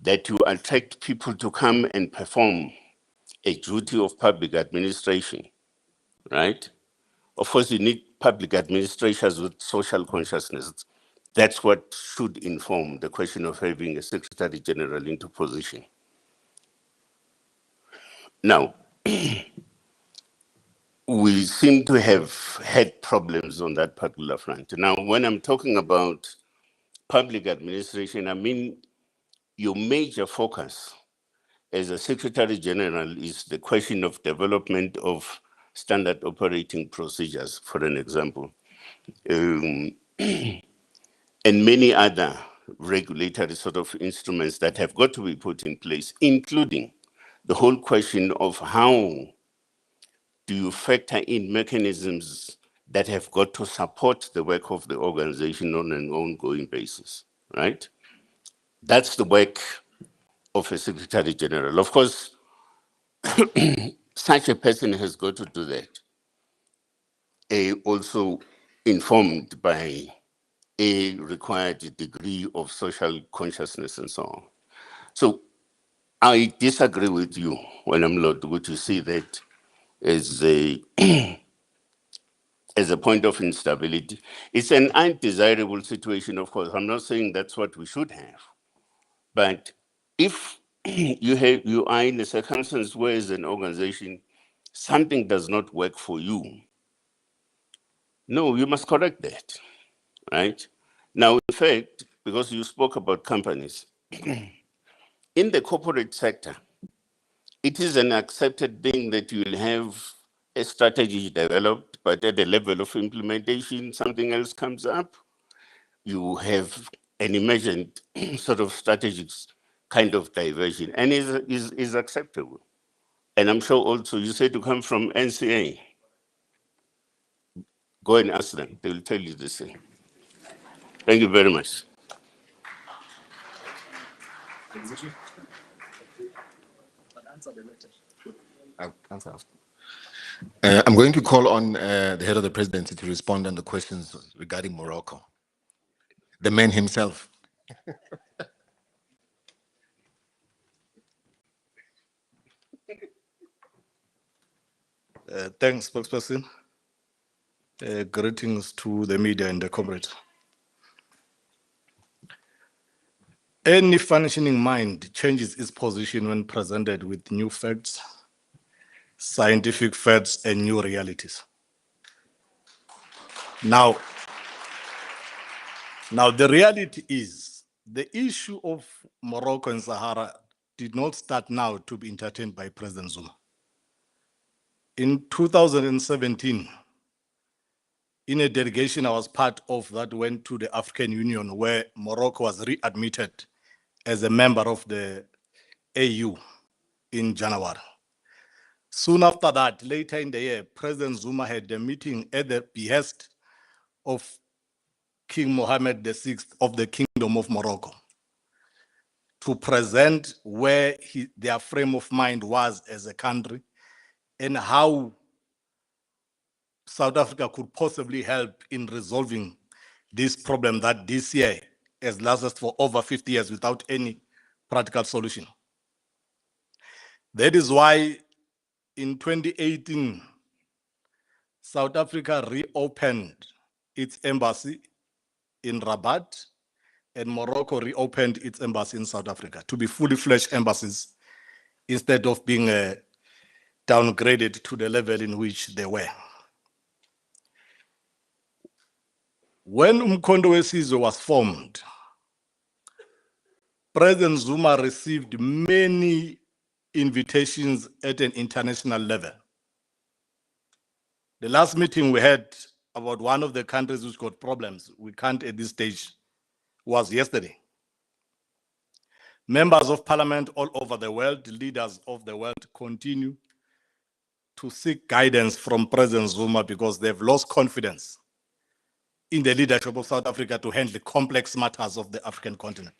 that you attract people to come and perform a duty of public administration, right? Of course, you need public administrators with social consciousness. That's what should inform the question of having a Secretary General into position. Now, we seem to have had problems on that particular front. Now, when I'm talking about public administration, I mean your major focus as a Secretary General is the question of development of standard operating procedures, for an example, and many other regulatory sort of instruments that have got to be put in place, including the whole question of how do you factor in mechanisms that have got to support the work of the organization on an ongoing basis, right? That's the work of a Secretary General. Of course, such a person has got to do that. Also informed by a required degree of social consciousness and so on. So I disagree with you when I'm not going to see that as a as a point of instability. It's an undesirable situation, of course. I'm not saying that's what we should have. But if you are in a circumstance where as an organization, something does not work for you, no, you must correct that, right? Now, in fact, because you spoke about companies, in the corporate sector, it is an accepted thing that you'll have a strategy developed, but at the level of implementation, something else comes up. You have an imagined sort of strategic kind of diversion, and is acceptable. And I'm sure also you said to come from NCA. Go and ask them, they will tell you the same. Thank you very much. I'm going to call on the head of the presidency to respond on the questions regarding Morocco. The man himself. Thanks, spokesperson. Greetings to the media and the comrades. Any functioning mind changes its position when presented with new facts, scientific facts, and new realities. Now, the reality is the issue of Morocco and Sahara did not start now to be entertained by President Zuma. In 2017, in a delegation I was part of that went to the African Union, where Morocco was readmitted as a member of the AU in January. Soon after that, later in the year, President Zuma had a meeting at the behest of King Mohammed VI of the Kingdom of Morocco to present where their frame of mind was as a country and how South Africa could possibly help in resolving this problem that this year has lasted for over 50 years without any practical solution. That is why in 2018, South Africa reopened its embassy in Rabat, and Morocco reopened its embassy in South Africa to be fully fledged embassies instead of being downgraded to the level in which they were. When Umkhonto weSizwe was formed, President Zuma received many invitations at an international level. The last meeting we had about one of the countries which got problems, we can't at this stage, was yesterday. Members of parliament all over the world, leaders of the world, continue to seek guidance from President Zuma because they've lost confidence in the leadership of South Africa to handle the complex matters of the African continent.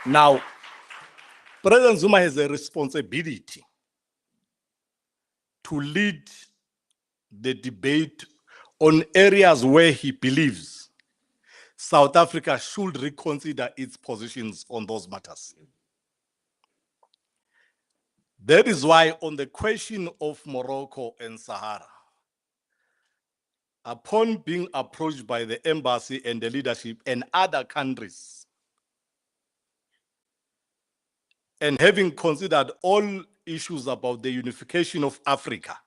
Now, President Zuma has a responsibility to lead the debate on areas where he believes South Africa should reconsider its positions on those matters. That is why on the question of Morocco and Sahara, upon being approached by the embassy and the leadership and other countries, and having considered all issues about the unification of Africa,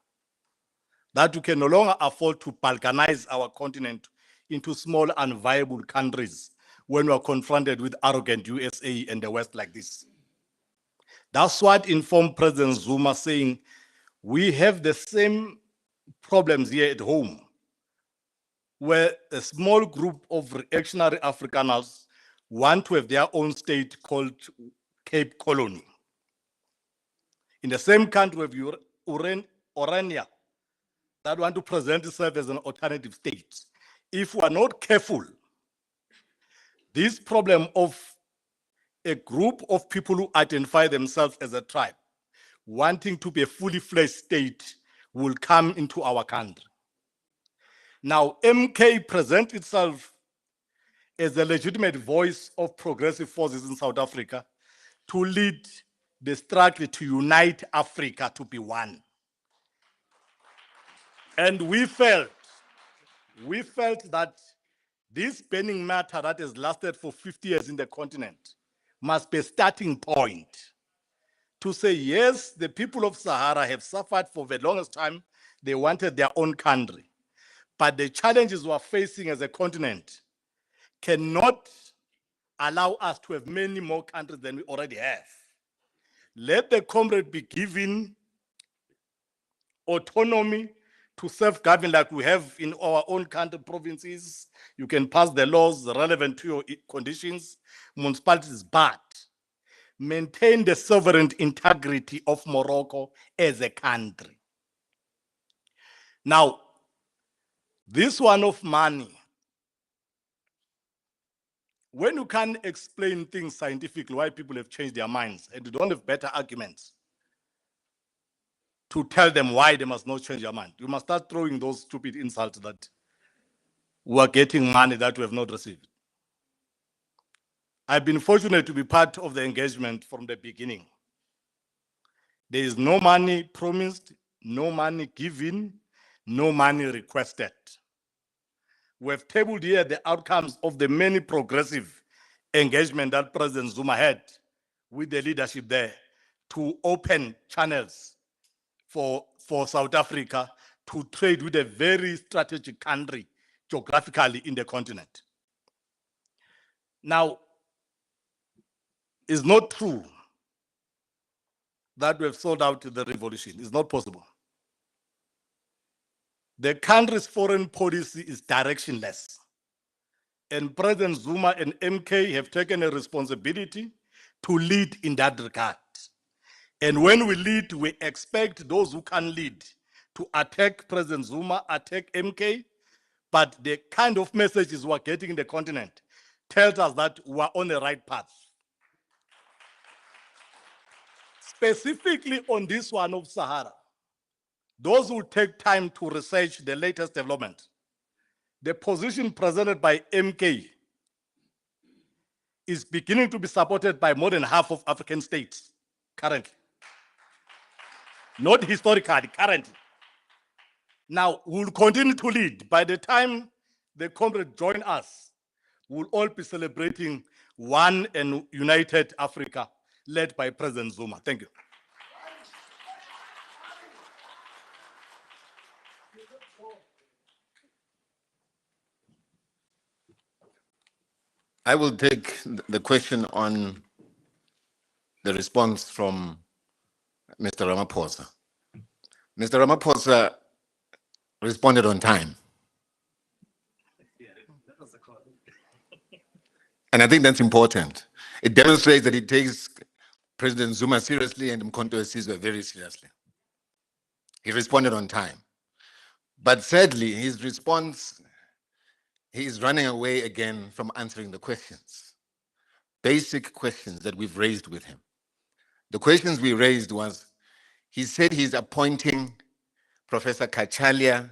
that we can no longer afford to balkanize our continent into small unviable countries when we are confronted with arrogant USA and the West like this. That's what informed President Zuma, saying, we have the same problems here at home, where a small group of reactionary Afrikaners want to have their own state called Cape Colony. In the same country, we have Orania that want to present itself as an alternative state. If we are not careful, this problem of a group of people who identify themselves as a tribe wanting to be a fully fledged state will come into our country. Now, MK presents itself as a legitimate voice of progressive forces in South Africa to lead the struggle to unite Africa to be one. And we felt that this burning matter that has lasted for 50 years in the continent must be a starting point to say, yes, the people of Sahara have suffered for the longest time. They wanted their own country. But the challenges we're facing as a continent cannot allow us to have many more countries than we already have. Let the comrade be given autonomy to self-govern like we have in our own country provinces. You can pass the laws relevant to your conditions, municipalities, but maintain the sovereign integrity of Morocco as a country. Now, this one of money, when you can't explain things scientifically, why people have changed their minds, and you don't have better arguments to tell them why they must not change their mind, you must start throwing those stupid insults that we are getting money that we have not received. I've been fortunate to be part of the engagement from the beginning. There is no money promised, no money given, no money requested. We have tabled here the outcomes of the many progressive engagement that President Zuma had with the leadership there to open channels for South Africa to trade with a very strategic country geographically in the continent. Now, it's not true that we have sold out the revolution. It's not possible. The country's foreign policy is directionless. And President Zuma and MK have taken a responsibility to lead in that regard. And when we lead, we expect those who can lead to attack President Zuma, attack MK, but the kind of messages we're getting in the continent tells us that we're on the right path. Specifically on this one of Sahara, those who take time to research the latest development, the position presented by MK is beginning to be supported by more than half of African states currently. Not historically, currently. Now, we'll continue to lead. By the time the comrades join us, we'll all be celebrating one and united Africa led by President Zuma. Thank you. I will take the question on the response from Mr. Ramaphosa. Mr. Ramaphosa responded on time. And I think that's important. It demonstrates that he takes President Zuma seriously and Mkhonto Sizwe very seriously. He responded on time. But sadly, his response, he is running away again from answering the questions. Basic questions that we've raised with him. The questions we raised was, he said he's appointing Professor Kachalia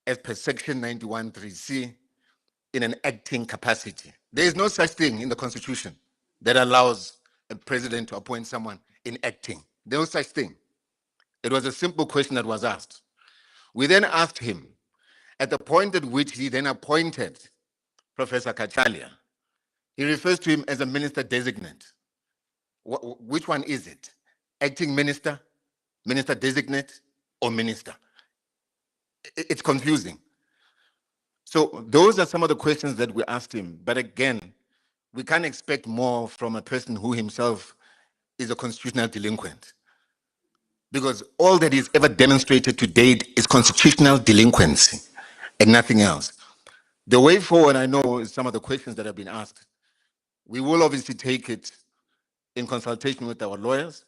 as per section 91(3)(c) in an acting capacity. There is no such thing in the Constitution that allows a president to appoint someone in acting. There was no such thing. It was a simple question that was asked. We then asked him, at the point at which he then appointed Professor Kachalia, he refers to him as a minister designate. Which one is it? Acting minister, minister designate, or minister? It's confusing. So those are some of the questions that we asked him. But again, we can't expect more from a person who himself is a constitutional delinquent. Because all that he's ever demonstrated to date is constitutional delinquency and nothing else. The way forward, I know, is some of the questions that have been asked. We will obviously take it in consultation with our lawyers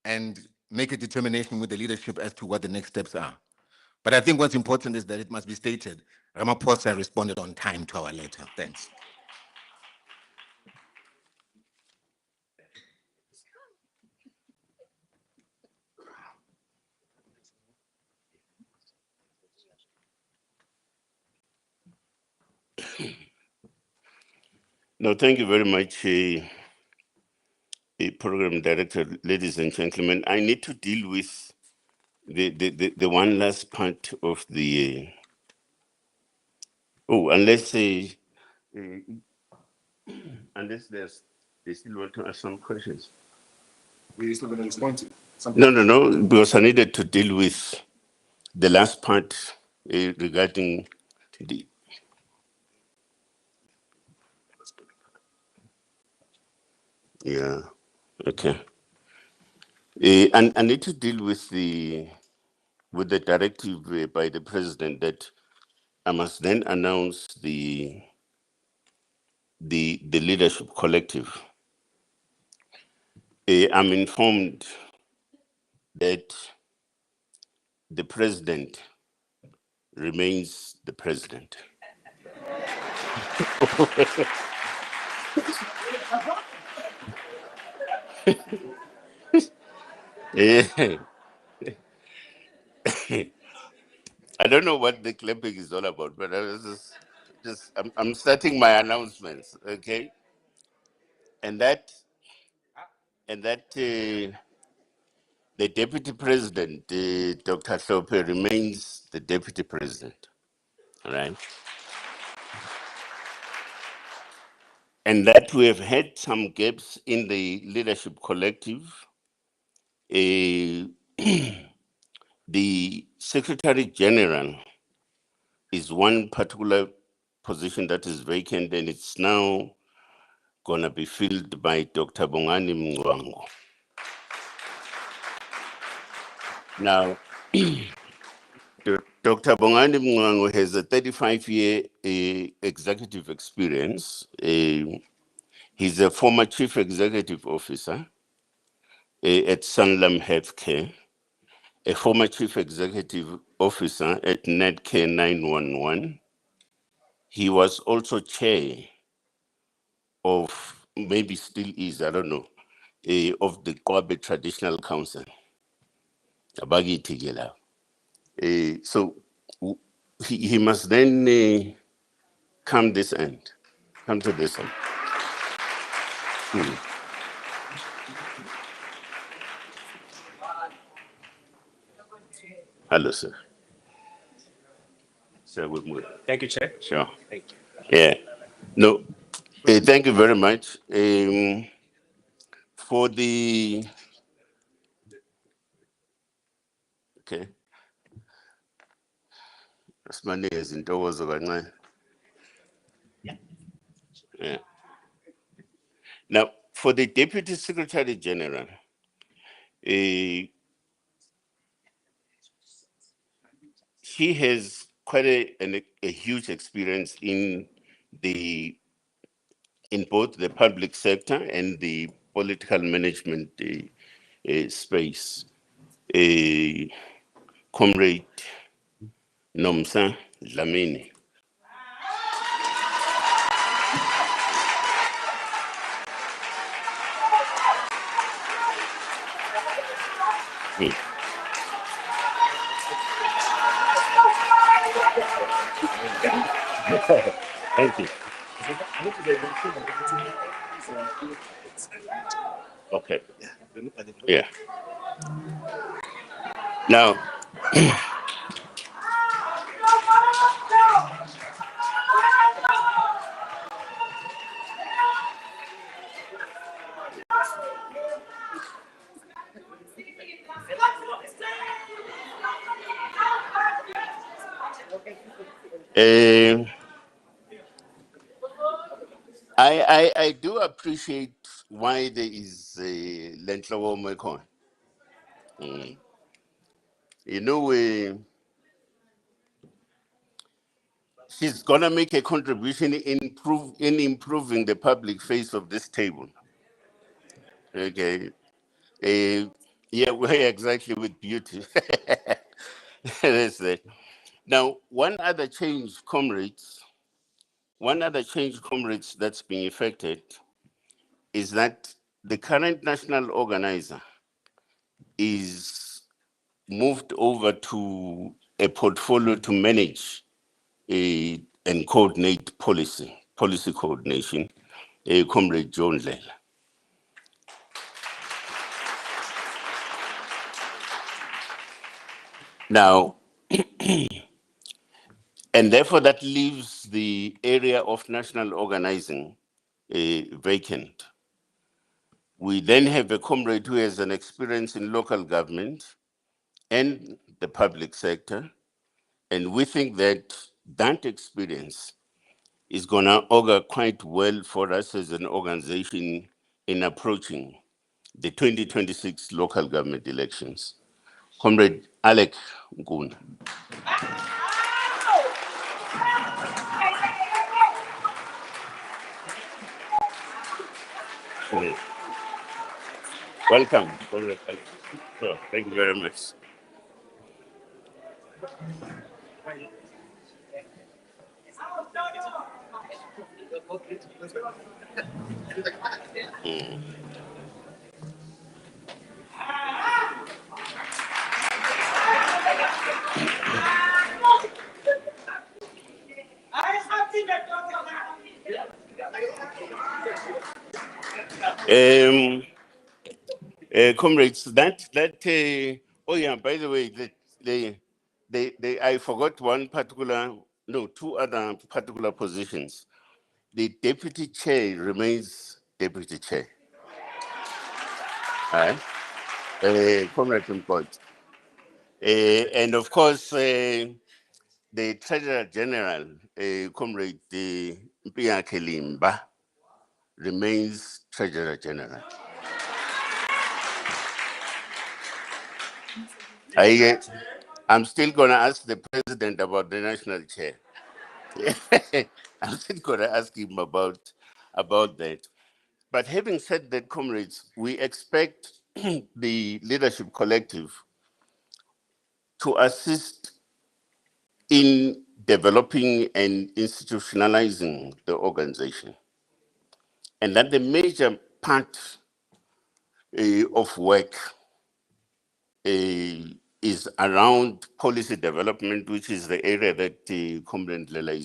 and make a determination with the leadership as to what the next steps are. But I think what's important is that it must be stated, Ramaphosa responded on time to our letter. Thanks. No, thank you very much, Program Director, ladies and gentlemen. I need to deal with the one last part of the, unless they still want to ask some questions. We're still going to respond to No, because I needed to deal with the last part regarding the. Yeah, okay. And I need to deal with the directive by the president that I must then announce the leadership collective. I'm informed that the president remains the president. I don't know what the clapping is all about, but I was I'm starting my announcements, okay? And that the deputy president, Dr. Hlophe, remains the deputy president, all right? And that we have had some gaps in the leadership collective. The Secretary General is one particular position that is vacant, and it's now gonna be filled by Dr. Bongani Mngwango. Now, Dr. Bongani Mngwango has a 35-year executive experience. He's a former chief executive officer at Sanlam Healthcare, a former chief executive officer at Netcare 911. He was also chair of, maybe still is, I don't know, of the Kwabe Traditional Council. Abagithi ke lapho. So he must then come this end, come to this end. Hello, sir. Sir, we'll move. Thank you, Chair. Sure. Thank you. Yeah. No, thank you very much. For the, okay. That's my name is in Towas of Yeah. Now, for the Deputy Secretary General, she has quite a huge experience in both the public sector and the political management space. Comrade Nomsa Dlamini. Thank you. Okay. Yeah. Now, I do appreciate why there is a Lentlawo Mekon. You know, she's gonna make a contribution in improving the public face of this table. Okay. Yeah, we're exactly with beauty. That's it. Now, one other change, comrades, that's being effected is that the current national organizer is moved over to a portfolio to manage and coordinate policy coordination, Comrade John Lela. Now, and therefore that leaves the area of national organizing vacant. We then have a comrade who has an experience in local government and the public sector, and we think that that experience is gonna augur quite well for us as an organization in approaching the 2026 local government elections. Comrade Alec Nkuna. Welcome, Comrade Alec. Sure, thank you very much. Comrades, oh yeah, by the way, I forgot two other particular positions. The deputy chair remains deputy chair. All right. Comrade Import. And of course, the Treasurer General, Comrade Mpia Kelimba, remains Treasurer General. I'm still going to ask the president about the national chair. I'm still going to ask him about that. But having said that, comrades, we expect the leadership collective to assist in developing and institutionalizing the organization. And that the major part of work is around policy development, which is the area that Comrade Lela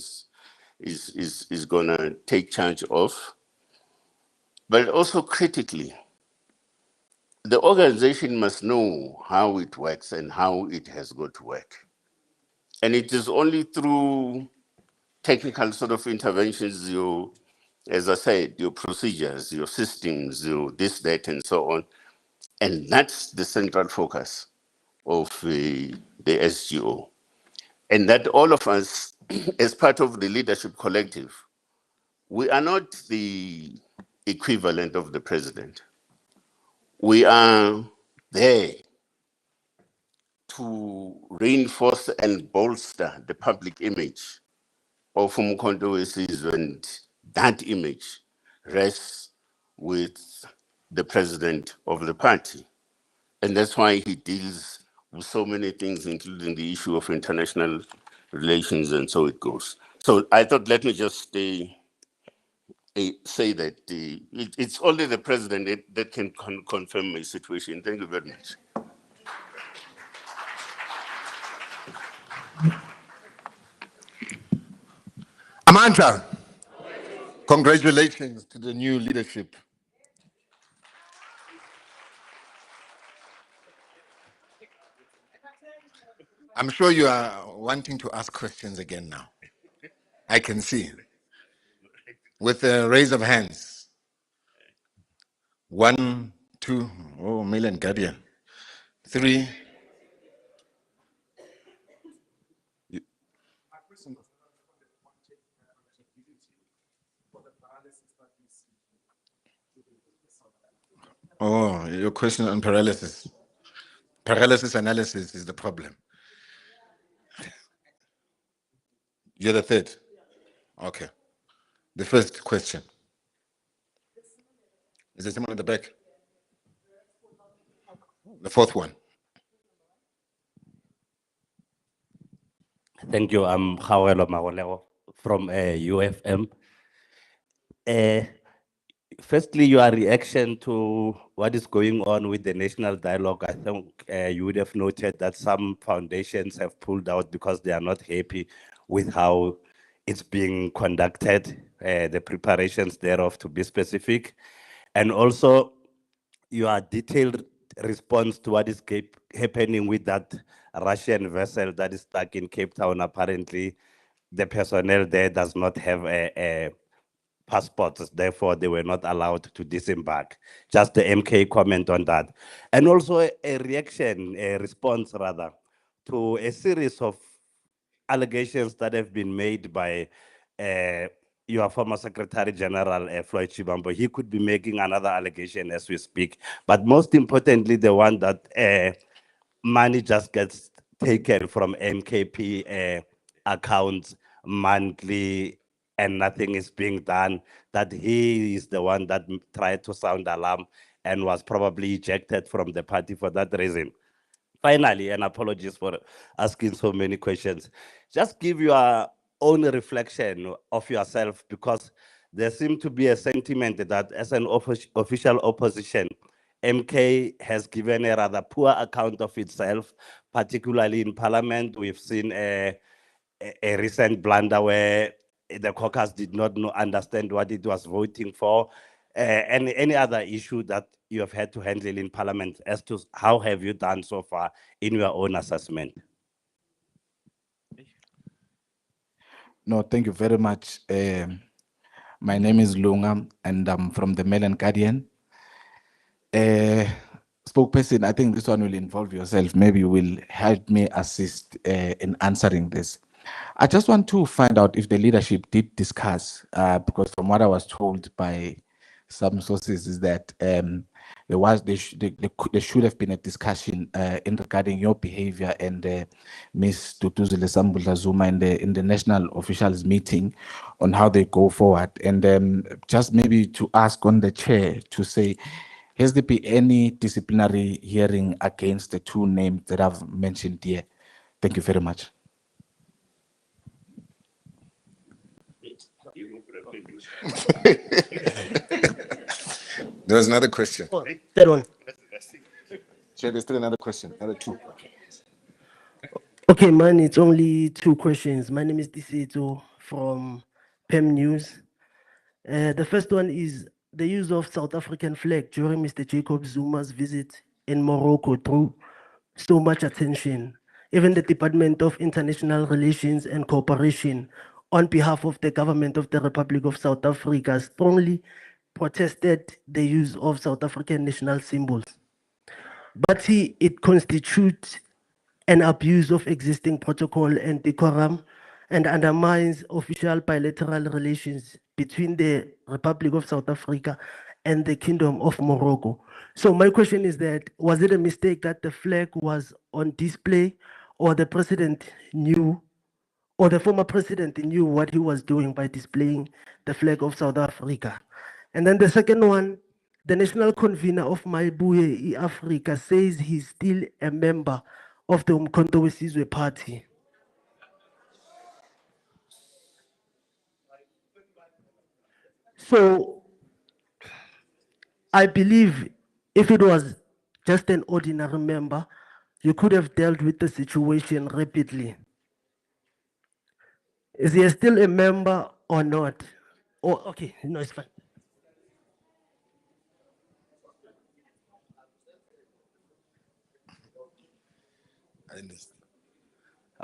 is going to take charge of. But also critically, the organization must know how it works and how it has got to work. And it is only through technical sort of interventions, as I said, your procedures, your systems, your this, that, and so on. And that's the central focus of the SGO. And that all of us, as part of the leadership collective, we are not the equivalent of the president. We are there to reinforce and bolster the public image of Umkhonto weSizwe, and that image rests with the president of the party. And that's why he deals with so many things, including the issue of international relations, and so it goes. So I thought, let me just say that it's only the president that can confirm my situation. Thank you very much. Amandla, congratulations to the new leadership. I'm sure you are wanting to ask questions again now. I can see. With a raise of hands. 1, 2, oh, million guardian. 3. Oh, your question on paralysis. Paralysis analysis is the problem. You're the third. Okay. The first question. Is there someone at the back? The fourth one. Thank you. I'm Hawelo Magolego from UFM. Firstly, your reaction to what is going on with the national dialogue. I think you would have noted that some foundations have pulled out because they are not happy with how it's being conducted, the preparations thereof, to be specific. And also your detailed response to what is happening with that Russian vessel that is stuck in Cape Town. Apparently, the personnel there does not have a passports, therefore they were not allowed to disembark. Just the MK comment on that. And also a response rather, to a series of allegations that have been made by your former Secretary General, Floyd Shivambu. He could be making another allegation as we speak. But most importantly, the one that money just gets taken from MKP accounts monthly and nothing is being done, that he is the one that tried to sound alarm and was probably ejected from the party for that reason. Finally, and apologies for asking so many questions, just give your own reflection of yourself, because there seems to be a sentiment that as an official opposition, MK has given a rather poor account of itself, particularly in Parliament. We've seen a recent blunder where the caucus did not understand what it was voting for, and any other issue that you have had to handle in Parliament, as to how have you done so far in your own assessment? No, thank you very much. My name is Lunga, and I'm from the Mail and Guardian. Spokesperson, I think this one will involve yourself. Maybe you will help me assist in answering this. I just want to find out if the leadership did discuss, because from what I was told by some sources is that there should have been a discussion in regarding your behavior and Ms. Duduzile Sambula Zuma in the national officials meeting on how they go forward. And just maybe to ask on the chair to say, has there been any disciplinary hearing against the two names that I've mentioned here? Thank you very much. There's another question. Oh, that one. Chair, there's still another question, another two. Okay, man, it's only two questions. My name is Diseto from PEM News. The first one is the use of South African flag during Mr. Jacob Zuma's visit in Morocco drew so much attention. Even the Department of International Relations and Cooperation, on behalf of the government of the Republic of South Africa, strongly protested the use of South African national symbols. But it constitutes an abuse of existing protocol and decorum and undermines official bilateral relations between the Republic of South Africa and the Kingdom of Morocco. So my question is that, was it a mistake that the flag was on display, or the president knew, or the former president knew what he was doing by displaying the flag of South Africa? And then the second one, the national convener of Maibuye Africa says he's still a member of the Umkhonto we Sizwe party. So I believe if it was just an ordinary member, you could have dealt with the situation rapidly. Is he still a member or not? Oh, okay, no, it's fine.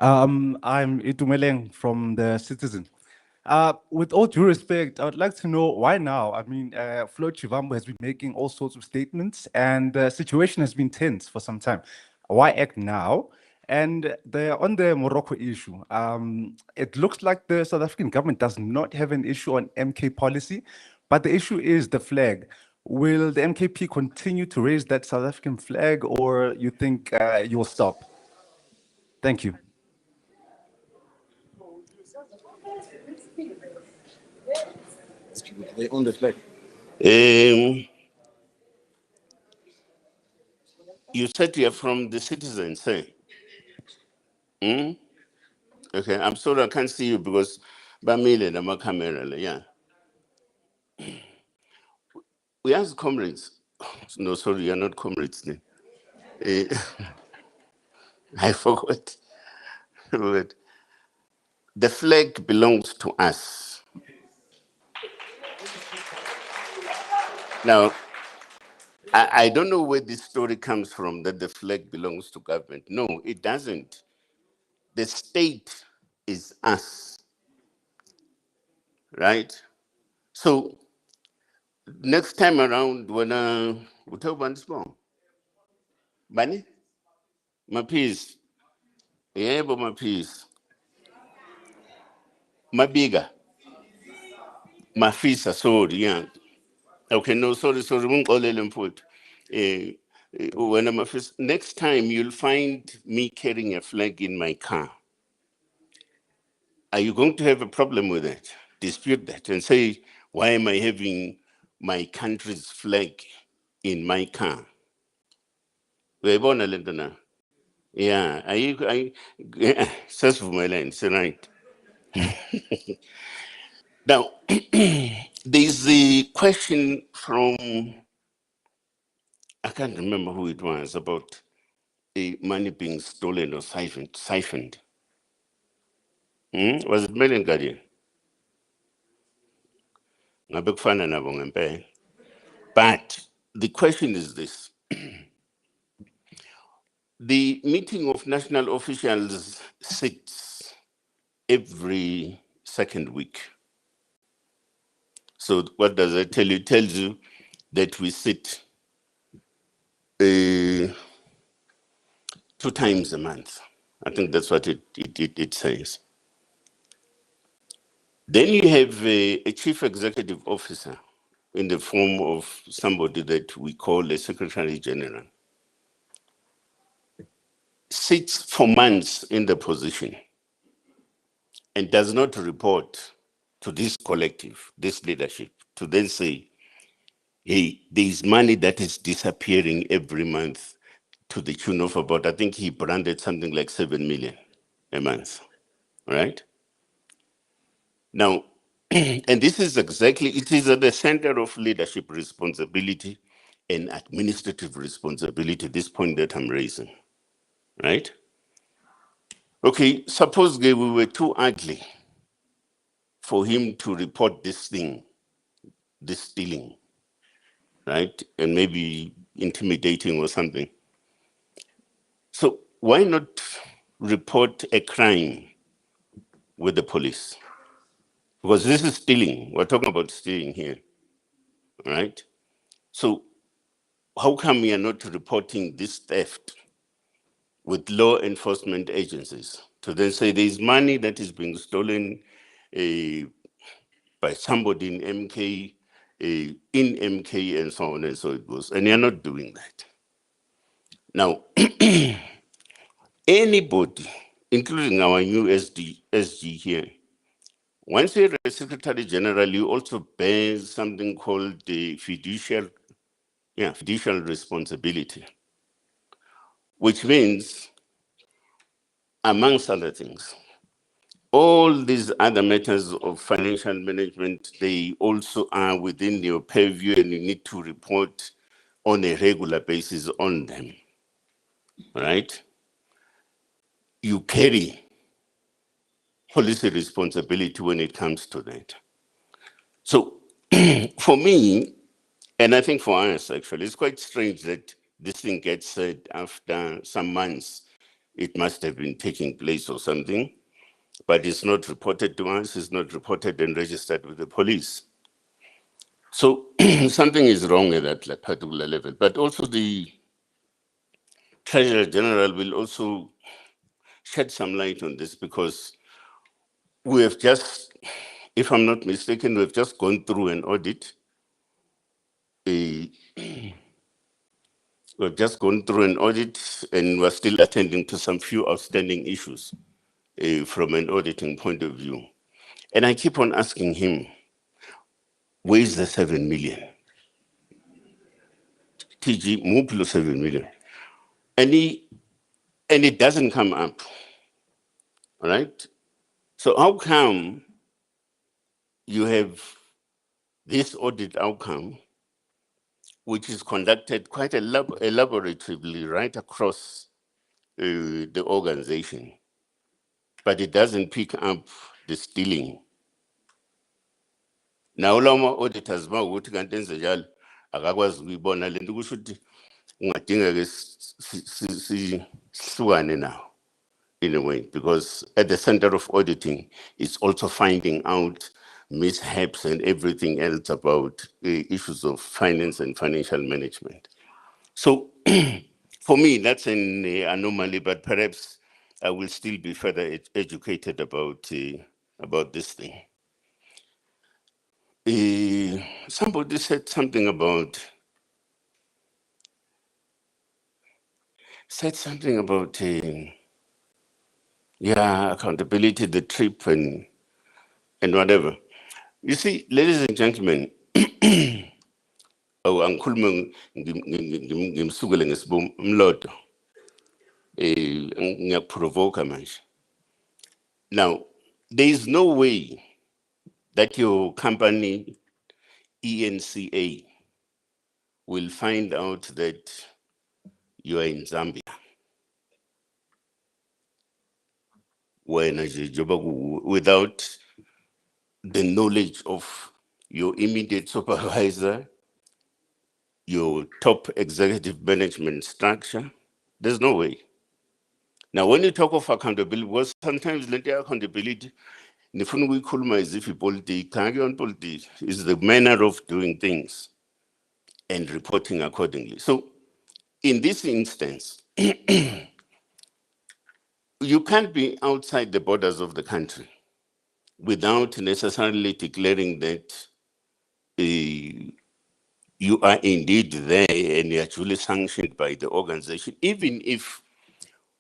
I'm Itumeleng from the Citizen. With all due respect, I would like to know why now? I mean, Floyd Shivambu has been making all sorts of statements and the situation has been tense for some time. Why act now? And on the Morocco issue, it looks like the South African government does not have an issue on MK policy, but the issue is the flag. Will the MKP continue to raise that South African flag, or you think you'll stop? Thank you. They own the flag. You said you're from the Citizen, say? Okay, I'm sorry I can't see you because Bamile and my camera, yeah. We asked comrades. No, sorry, you're not comrades. I forgot. The flag belongs to us. Now, I don't know where this story comes from that the flag belongs to government. No, it doesn't. The state is us, right? So next time around, when we talk about this bomb, Bunny, my peace, yeah, but my peace, my bigger, my fees are sorry, yeah. Okay, no, sorry, won't call them put. When I'm next time you'll find me carrying a flag in my car. Are you going to have a problem with it? Dispute that and say, why am I having my country's flag in my car? We're born a little. Yeah, I search for my line, it's right. Now, there's the question from, I can't remember who it was, about the money being stolen or siphoned. Was it Million Guardian? But the question is this. The meeting of national officials sits every second week. So what does it tell you? It tells you that we sit 2 times a month. I think that's what it says. Then you have a chief executive officer in the form of somebody that we call a Secretary General, sits for months in the position and does not report to this collective, this leadership, to then say, hey, there is money that is disappearing every month to the tune of about, I think he branded something like 7 million a month, right? Now, and this is exactly, it is at the center of leadership responsibility and administrative responsibility, this point that I'm raising, right? Okay, suppose we were too ugly for him to report this thing, this stealing, right? And maybe intimidating or something. So why not report a crime with the police? Because this is stealing. We're talking about stealing here, right? So how come we are not reporting this theft with law enforcement agencies to then say there's money that is being stolen by somebody in MK, and so on and so it goes, and you're not doing that. Now, anybody, including our new SG here, once you're a Secretary General, you also bear something called the fiduciary responsibility, which means, amongst other things, all these other matters of financial management, they also are within your purview and you need to report on a regular basis on them, right? You carry policy responsibility when it comes to that. So for me, and I think for us actually, it's quite strange that this thing gets said after some months. It must have been taking place or something, but it's not reported to us, it's not reported and registered with the police. So something is wrong at that particular level, but also the Treasurer General will also shed some light on this because we have just, if I'm not mistaken, we've just gone through an audit. We've just gone through an audit and we're still attending to some few outstanding issues from an auditing point of view. And I keep on asking him, where's the 7 million? TG, Muplo 7 million. And it doesn't come up, all right? So how come you have this audit outcome, which is conducted quite elaboratively right across the organization, but it doesn't pick up the stealing? Now, lama auditors ba ukuthi kanti enze njalo akakwazi ukuyibona lento, kusho ukuthi ungadinga-ke sihlukane now in a way, because at the center of auditing is also finding out mishaps and everything else about issues of finance and financial management. So for me, that's an anomaly, but perhaps I will still be further educated about this thing. Somebody said something about accountability, the trip and whatever. You see, ladies and gentlemen, angikhuluma ngimsukele ngesibumlodo ngiyakuprovoka manje. Now, there is no way that your company ENCA will find out that you are in Zambia without the knowledge of your immediate supervisor, your top executive management structure. There's no way. Now, when you talk of accountability, because sometimes the accountability, nifuna ukuyikhuluma as if politics is the manner of doing things and reporting accordingly. So in this instance, you can't be outside the borders of the country without necessarily declaring that you are indeed there and you are duly sanctioned by the organization, even if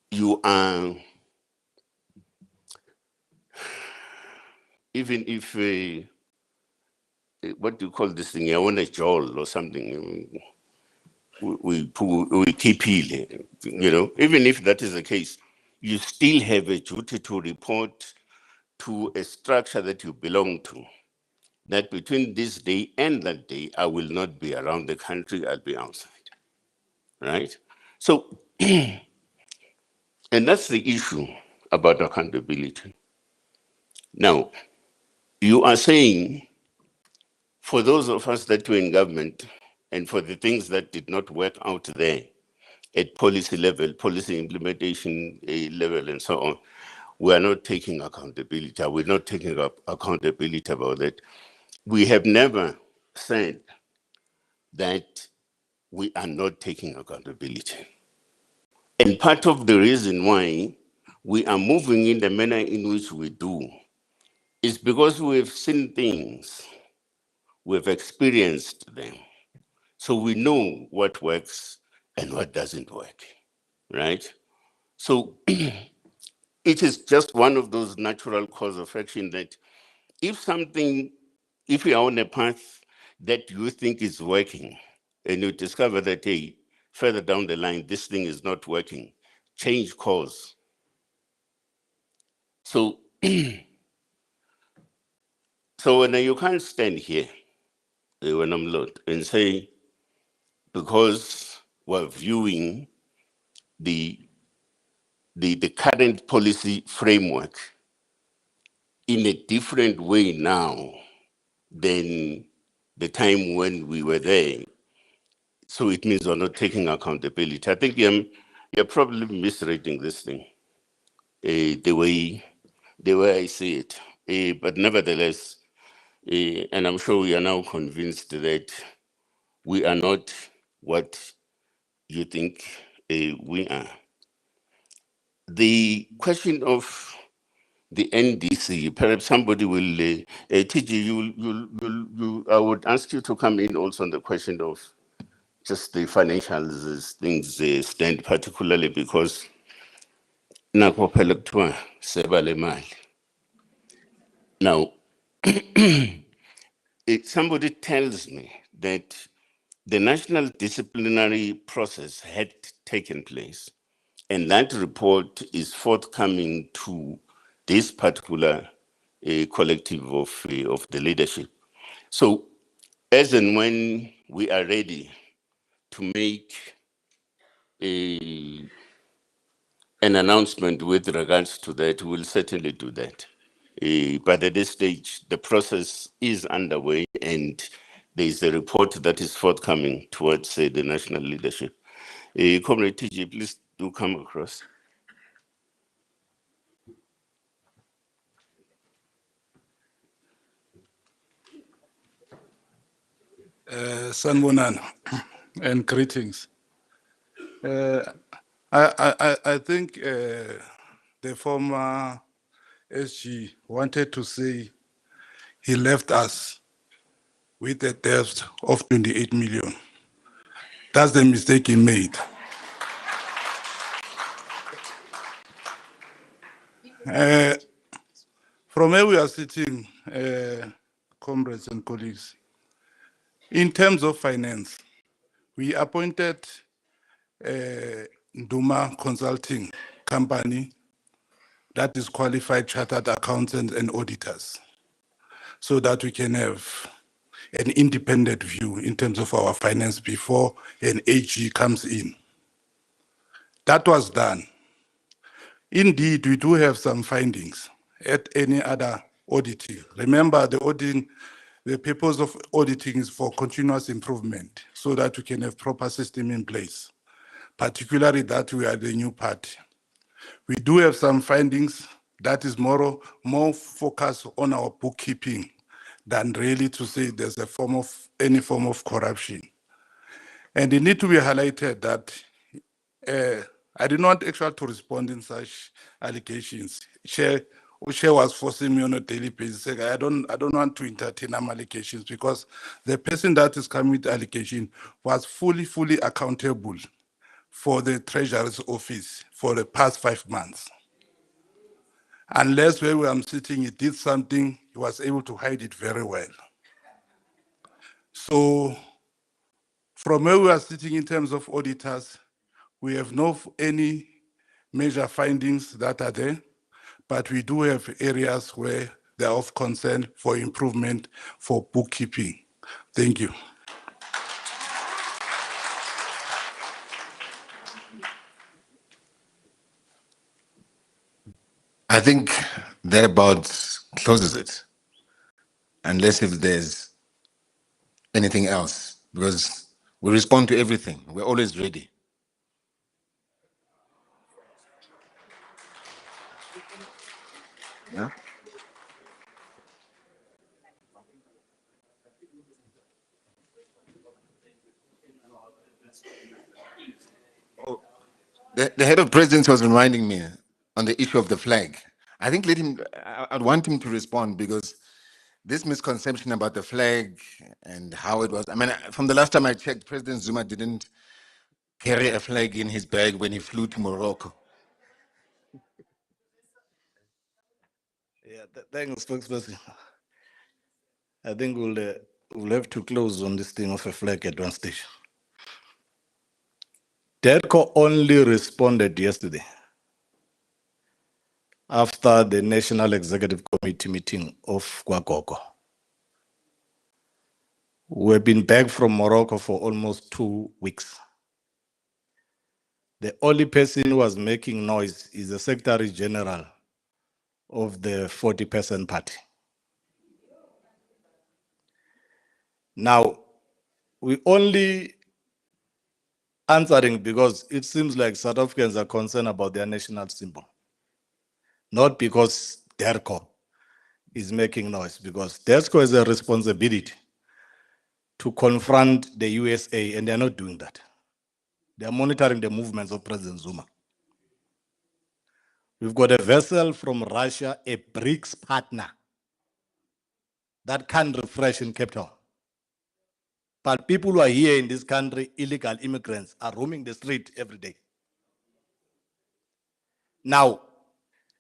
you are, even if, what do you call this thing? I want a jowl or something. We keep healing, you know, even if that is the case, you still have a duty to report to a structure that you belong to, that between this day and that day, I will not be around the country, I'll be outside, right? So, and that's the issue about accountability. Now, you are saying, for those of us that were in government, and for the things that did not work out there, at policy level, policy implementation level, and so on, we are not taking accountability. We're not taking up accountability about that. We have never said that we are not taking accountability. And part of the reason why we are moving in the manner in which we do is because we've seen things, we've experienced them. So we know what works and what doesn't work, right? So it is just one of those natural cause of action that if you are on a path that you think is working and you discover that, hey, further down the line, this thing is not working, change course. So, so when you can't stand here, when I'm lot, and say, because we're viewing the current policy framework in a different way now than the time when we were there. So it means we're not taking accountability. I think you're probably misreading this thing, the way I see it. But nevertheless, and I'm sure we are now convinced that we are not what you think we are. The question of the NDC, perhaps somebody will, TG, I would ask you to come in also on the question of just the financials as things stand, particularly because now if somebody tells me that the national disciplinary process had taken place, and that report is forthcoming to this particular collective of the leadership. So as and when we are ready to make an announcement with regards to that, we'll certainly do that. But at this stage, the process is underway and there is a report that is forthcoming towards the national leadership. Comrade TG, please do come across. Sanbonani, and greetings. I think the former SG wanted to say he left us with a debt of 28 million. That's the mistake he made. From where we are sitting, comrades and colleagues, in terms of finance, we appointed Zuma Consulting Company that is qualified chartered accountants and auditors, so that we can have an independent view in terms of our finance before an AG comes in. That was done. Indeed, we do have some findings at any other auditing. Remember, the auditing, the purpose of auditing is for continuous improvement so that we can have proper system in place, particularly that we are the new party. We do have some findings that is more focused on our bookkeeping than really to say there's any form of corruption. And it need to be highlighted that I did not actually to respond in such allegations. Chair Ushe was forcing me on a daily basis. Saying, I don't want to entertain allegations because the person that is coming with allegation was fully accountable for the Treasurer's office for the past 5 months. Unless where I'm sitting, he did something, he was able to hide it very well. So from where we are sitting in terms of auditors, we have no any major findings that are there, but we do have areas where they are of concern for improvement for bookkeeping. Thank you. I think that about closes it, unless if there's anything else, because we respond to everything. We're always ready. Yeah? The head of presidency was reminding me on the issue of the flag. I think I'd want him to respond because this misconception about the flag and how it was. I mean, from the last time I checked, President Zuma didn't carry a flag in his bag when he flew to Morocco. Yeah, thanks, spokesperson. I think we'll have to close on this thing of a flag at one stage. DERCO only responded yesterday after the National Executive Committee meeting of Kwagogo. We've been back from Morocco for almost 2 weeks. The only person who was making noise is the Secretary General of the 40-person party. Now, we only answering because it seems like South Africans are concerned about their national symbol, not because DERCO is making noise, because DERCO has a responsibility to confront the USA, and they're not doing that. They're monitoring the movements of President Zuma. We've got a vessel from Russia, a BRICS partner, that can't refresh in Cape Town. But people who are here in this country, illegal immigrants, are roaming the street every day. Now,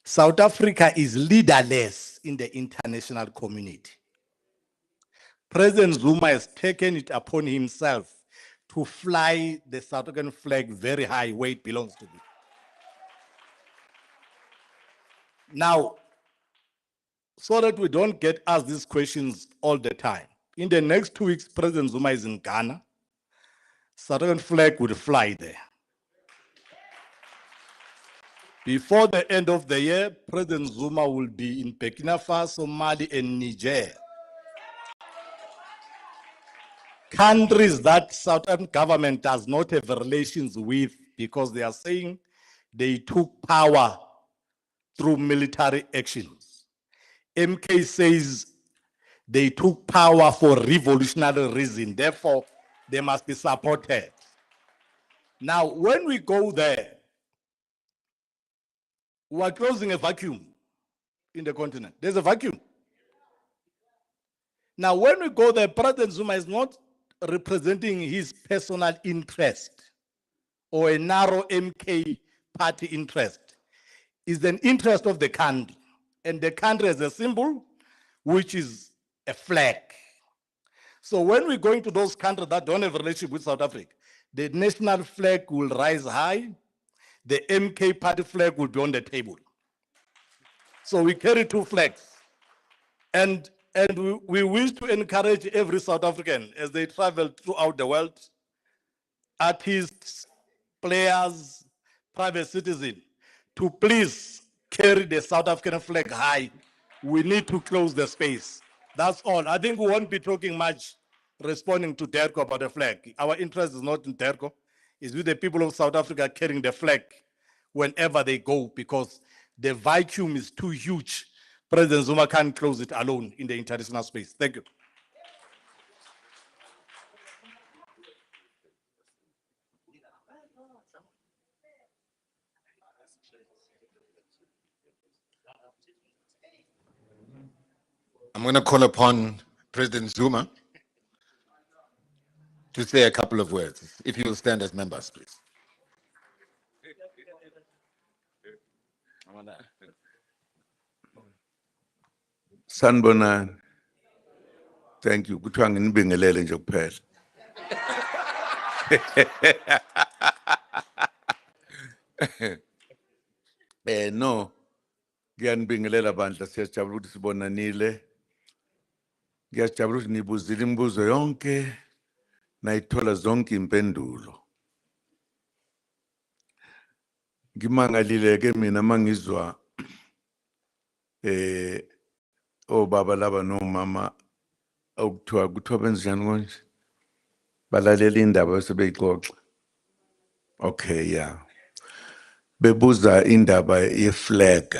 South Africa is leaderless in the international community. President Zuma has taken it upon himself to fly the South African flag very high where it belongs to be. Now, so that we don't get asked these questions all the time, in the next 2 weeks, President Zuma is in Ghana. South African flag would fly there. Before the end of the year, President Zuma will be in Burkina Faso, Mali, and Niger. Countries that South African government does not have relations with because they are saying they took power through military actions. MK says they took power for revolutionary reason, therefore they must be supported. Now, when we go there, we are closing a vacuum in the continent. There's a vacuum. Now, when we go there, President Zuma is not representing his personal interest or a narrow MK party interest. It's an interest of the country. And the country has a symbol, which is a flag. So when we go into those countries that don't have a relationship with South Africa, the national flag will rise high, the MK party flag will be on the table. So we carry 2 flags. And we wish to encourage every South African as they travel throughout the world, artists, players, private citizens, to please carry the South African flag high. We need to close the space. That's all. I think we won't be talking much responding to DERCO about the flag. Our interest is not in DERCO. It's with the people of South Africa carrying the flag whenever they go, because the vacuum is too huge. President Zuma can't close it alone in the international space. Thank you. I'm going to call upon President Zuma to say a couple of words. If you will stand as members, please. Sanibonani. Thank you. Kuthiwa nginibingelele nje kuphela. No. Ngiyanibingelela bandla, siyajabula ukuthi sibonanile. Ngiyajabula ukuthi nibuzile imibuzo yonke nayithola zonke impendulo. Ngimangalile ke mina mangizwa obaba laba nomama kuthiwa benza njani konje? Balalela indaba bese beyixoxa. Okay, yeah. Bebuza indaba yeflag.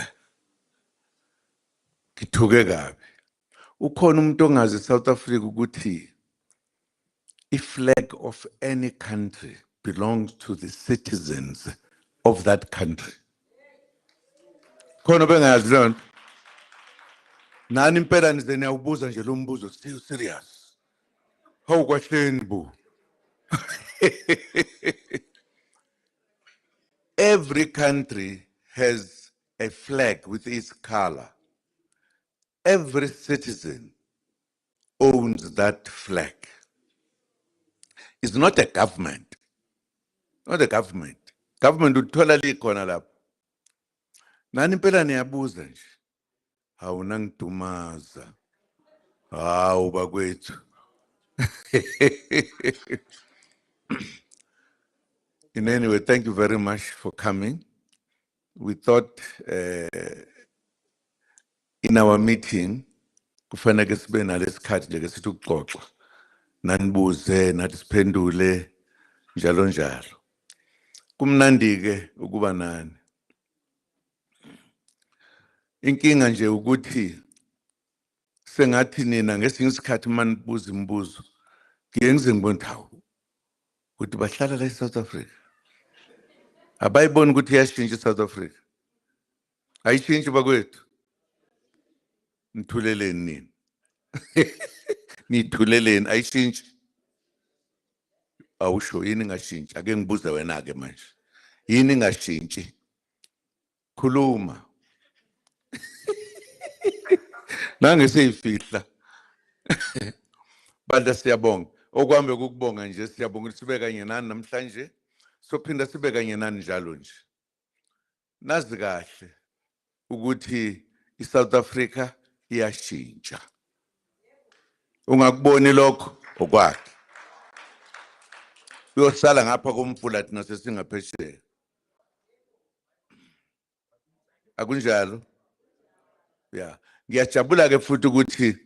Ngithuke kabi. Ukhona umuntu ongazi South Africa ukuthi i-flag of any country belongs to the citizens of that country. Khona bengazi lona. Nani impela nize niyawubuza nje lo mbuzo serious. Hawu kwahleni bu. Every country has a flag with its color. Every citizen owns that flag. It's not a government. Not a government. Government uthola likhona lapho. Nani impela niyabuza nje. Hawu nangidumaza. Hawu bakwethu. In any way, thank you very much for coming. We thought in our meeting, kufanele sibe nalesikhathi nje ke sithi ukuxoxa. Nanibuze, nathi siphendule, njalo njalo. Kumnandi ke ukuba nani. Inkinga nje ukuthi sengathi nina ngesinye isikhathi manibuza imibuzo ngiye ngize ngibone hawu ukuthi bahlala la eSouth Africa. Abayiboni ukuthi iyashintsha eSouth Africa. Ayishintshi bakwethu. Nithuleleni nini. Nithuleleni ayishintshi. Awusho yini ngashintshi? Ake ngibuze wena ke manje. Yini ngashintshi? Khuluma. Nange seyifihla. Bandla siyabonga. Okwambe ukubonga nje siyabonga ukuthi sibe kanye nani namhlanje. Sophinda sibe kanye nani njalo nje. Nazi kahle ukuthi iSouth Africa iyashintsha. Ungakuboni lokho okwakhe. Uyosala ngapha komfula thina sesingaphesheya. Akunjalo? Yeah. Ngiyajabula ke futhi ukuthi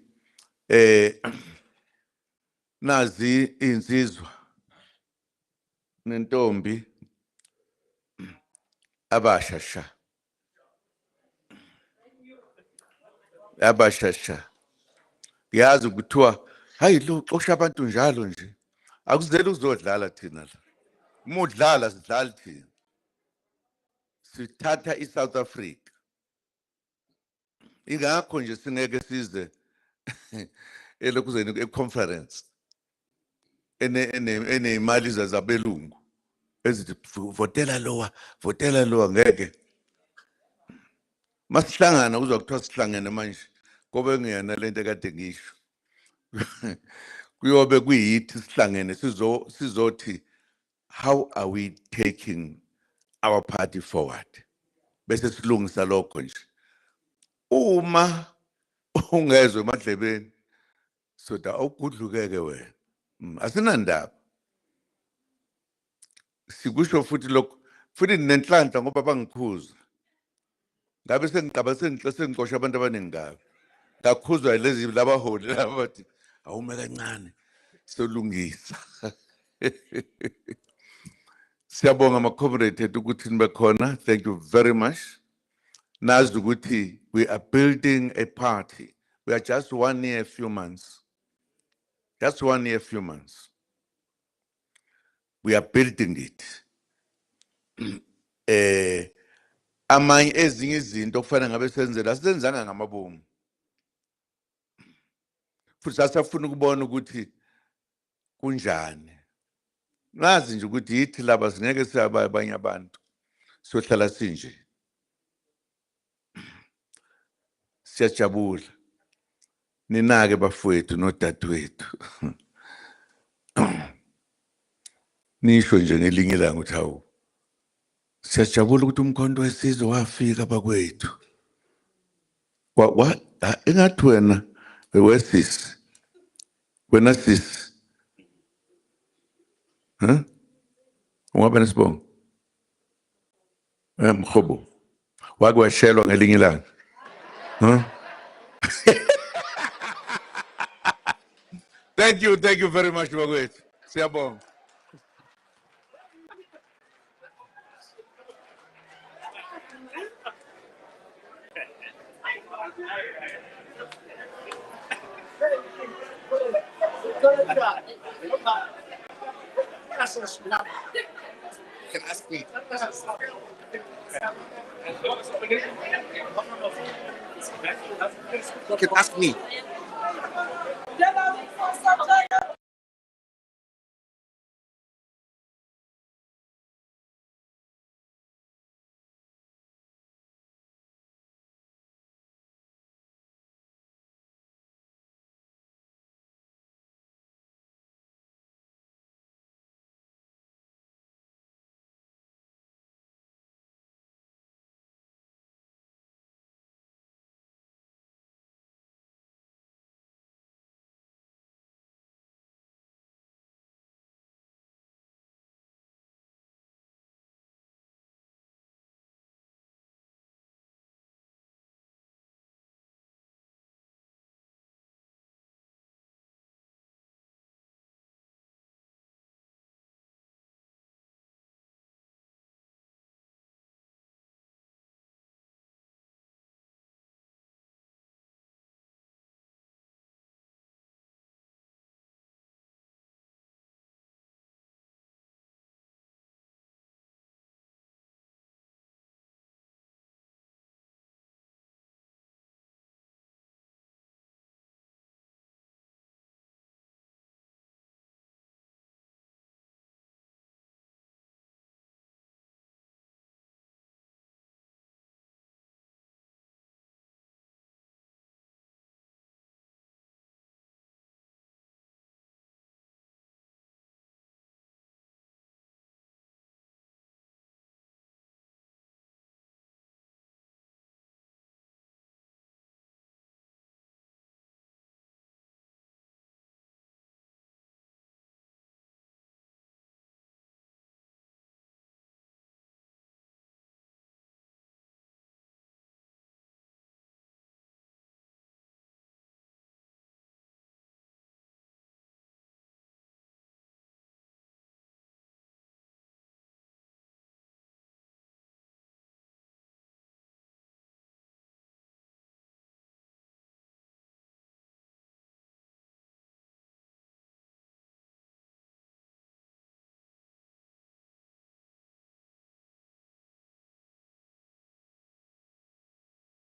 nazi insizwa nentombi abashasha. Abashasha. Yazi ukuthiwa hayi lo xosha abantu njalo nje. Akuzeli uzodlala thina la. Umudlala sidlala thina. Sithatha iSouth Africa. Ingakho nje singeke size elokuzeni econference. Ene imali zabelungu. Ezithi votela lowa ngeke. Masihlangana uzwa kuthiwa sihlangene manje. Kobe ngiyana lento ekade ngisho. Kuyobe kuyithi sihlangene sizothi how are we taking our party forward? Bese silungisa lokho nje. Uma ungezwe emadlebeni soda awugudlukeke wena. Asinandaba. Sikusho futhi lokho futhi nenhlanhla ngoba bangikhuza. Ngabe sengixosha abantu abaningi ngabe. Ngakhuzwa lezi labaholi laba bathi awume kancane solungisa. Siyabonga ama-comrade ethu ukuthi nibe khona. Thank you very much. Nazi ukuthi we are building a party. We are just 1 year, few months. Just 1 year, few months. We are building it. Amanye ezinye izinto kufanele ngabe senzela senzanga ngamabomu. sasafuna ukubona ukuthi kunjani. Nazi nje ukuthi yithi laba singeke siyaba abanye abantu. Sohlala sinje. Siyajabula. Ninake bafowethu nodadewethu. Nisho nje ngelinye ilanga ukuthi hawu. Siyajabula ukuthi umkhonto wesizwe wafika bakwethu. What? Engathi wena wesisi. Wena sisi. Huh? Ungaba nesibongo. Mkhobo. Wake washelwa ngelinye ilanga. Huh? Thank you very much, bakwethu. Siyabonga. Can ask me. You can ask me.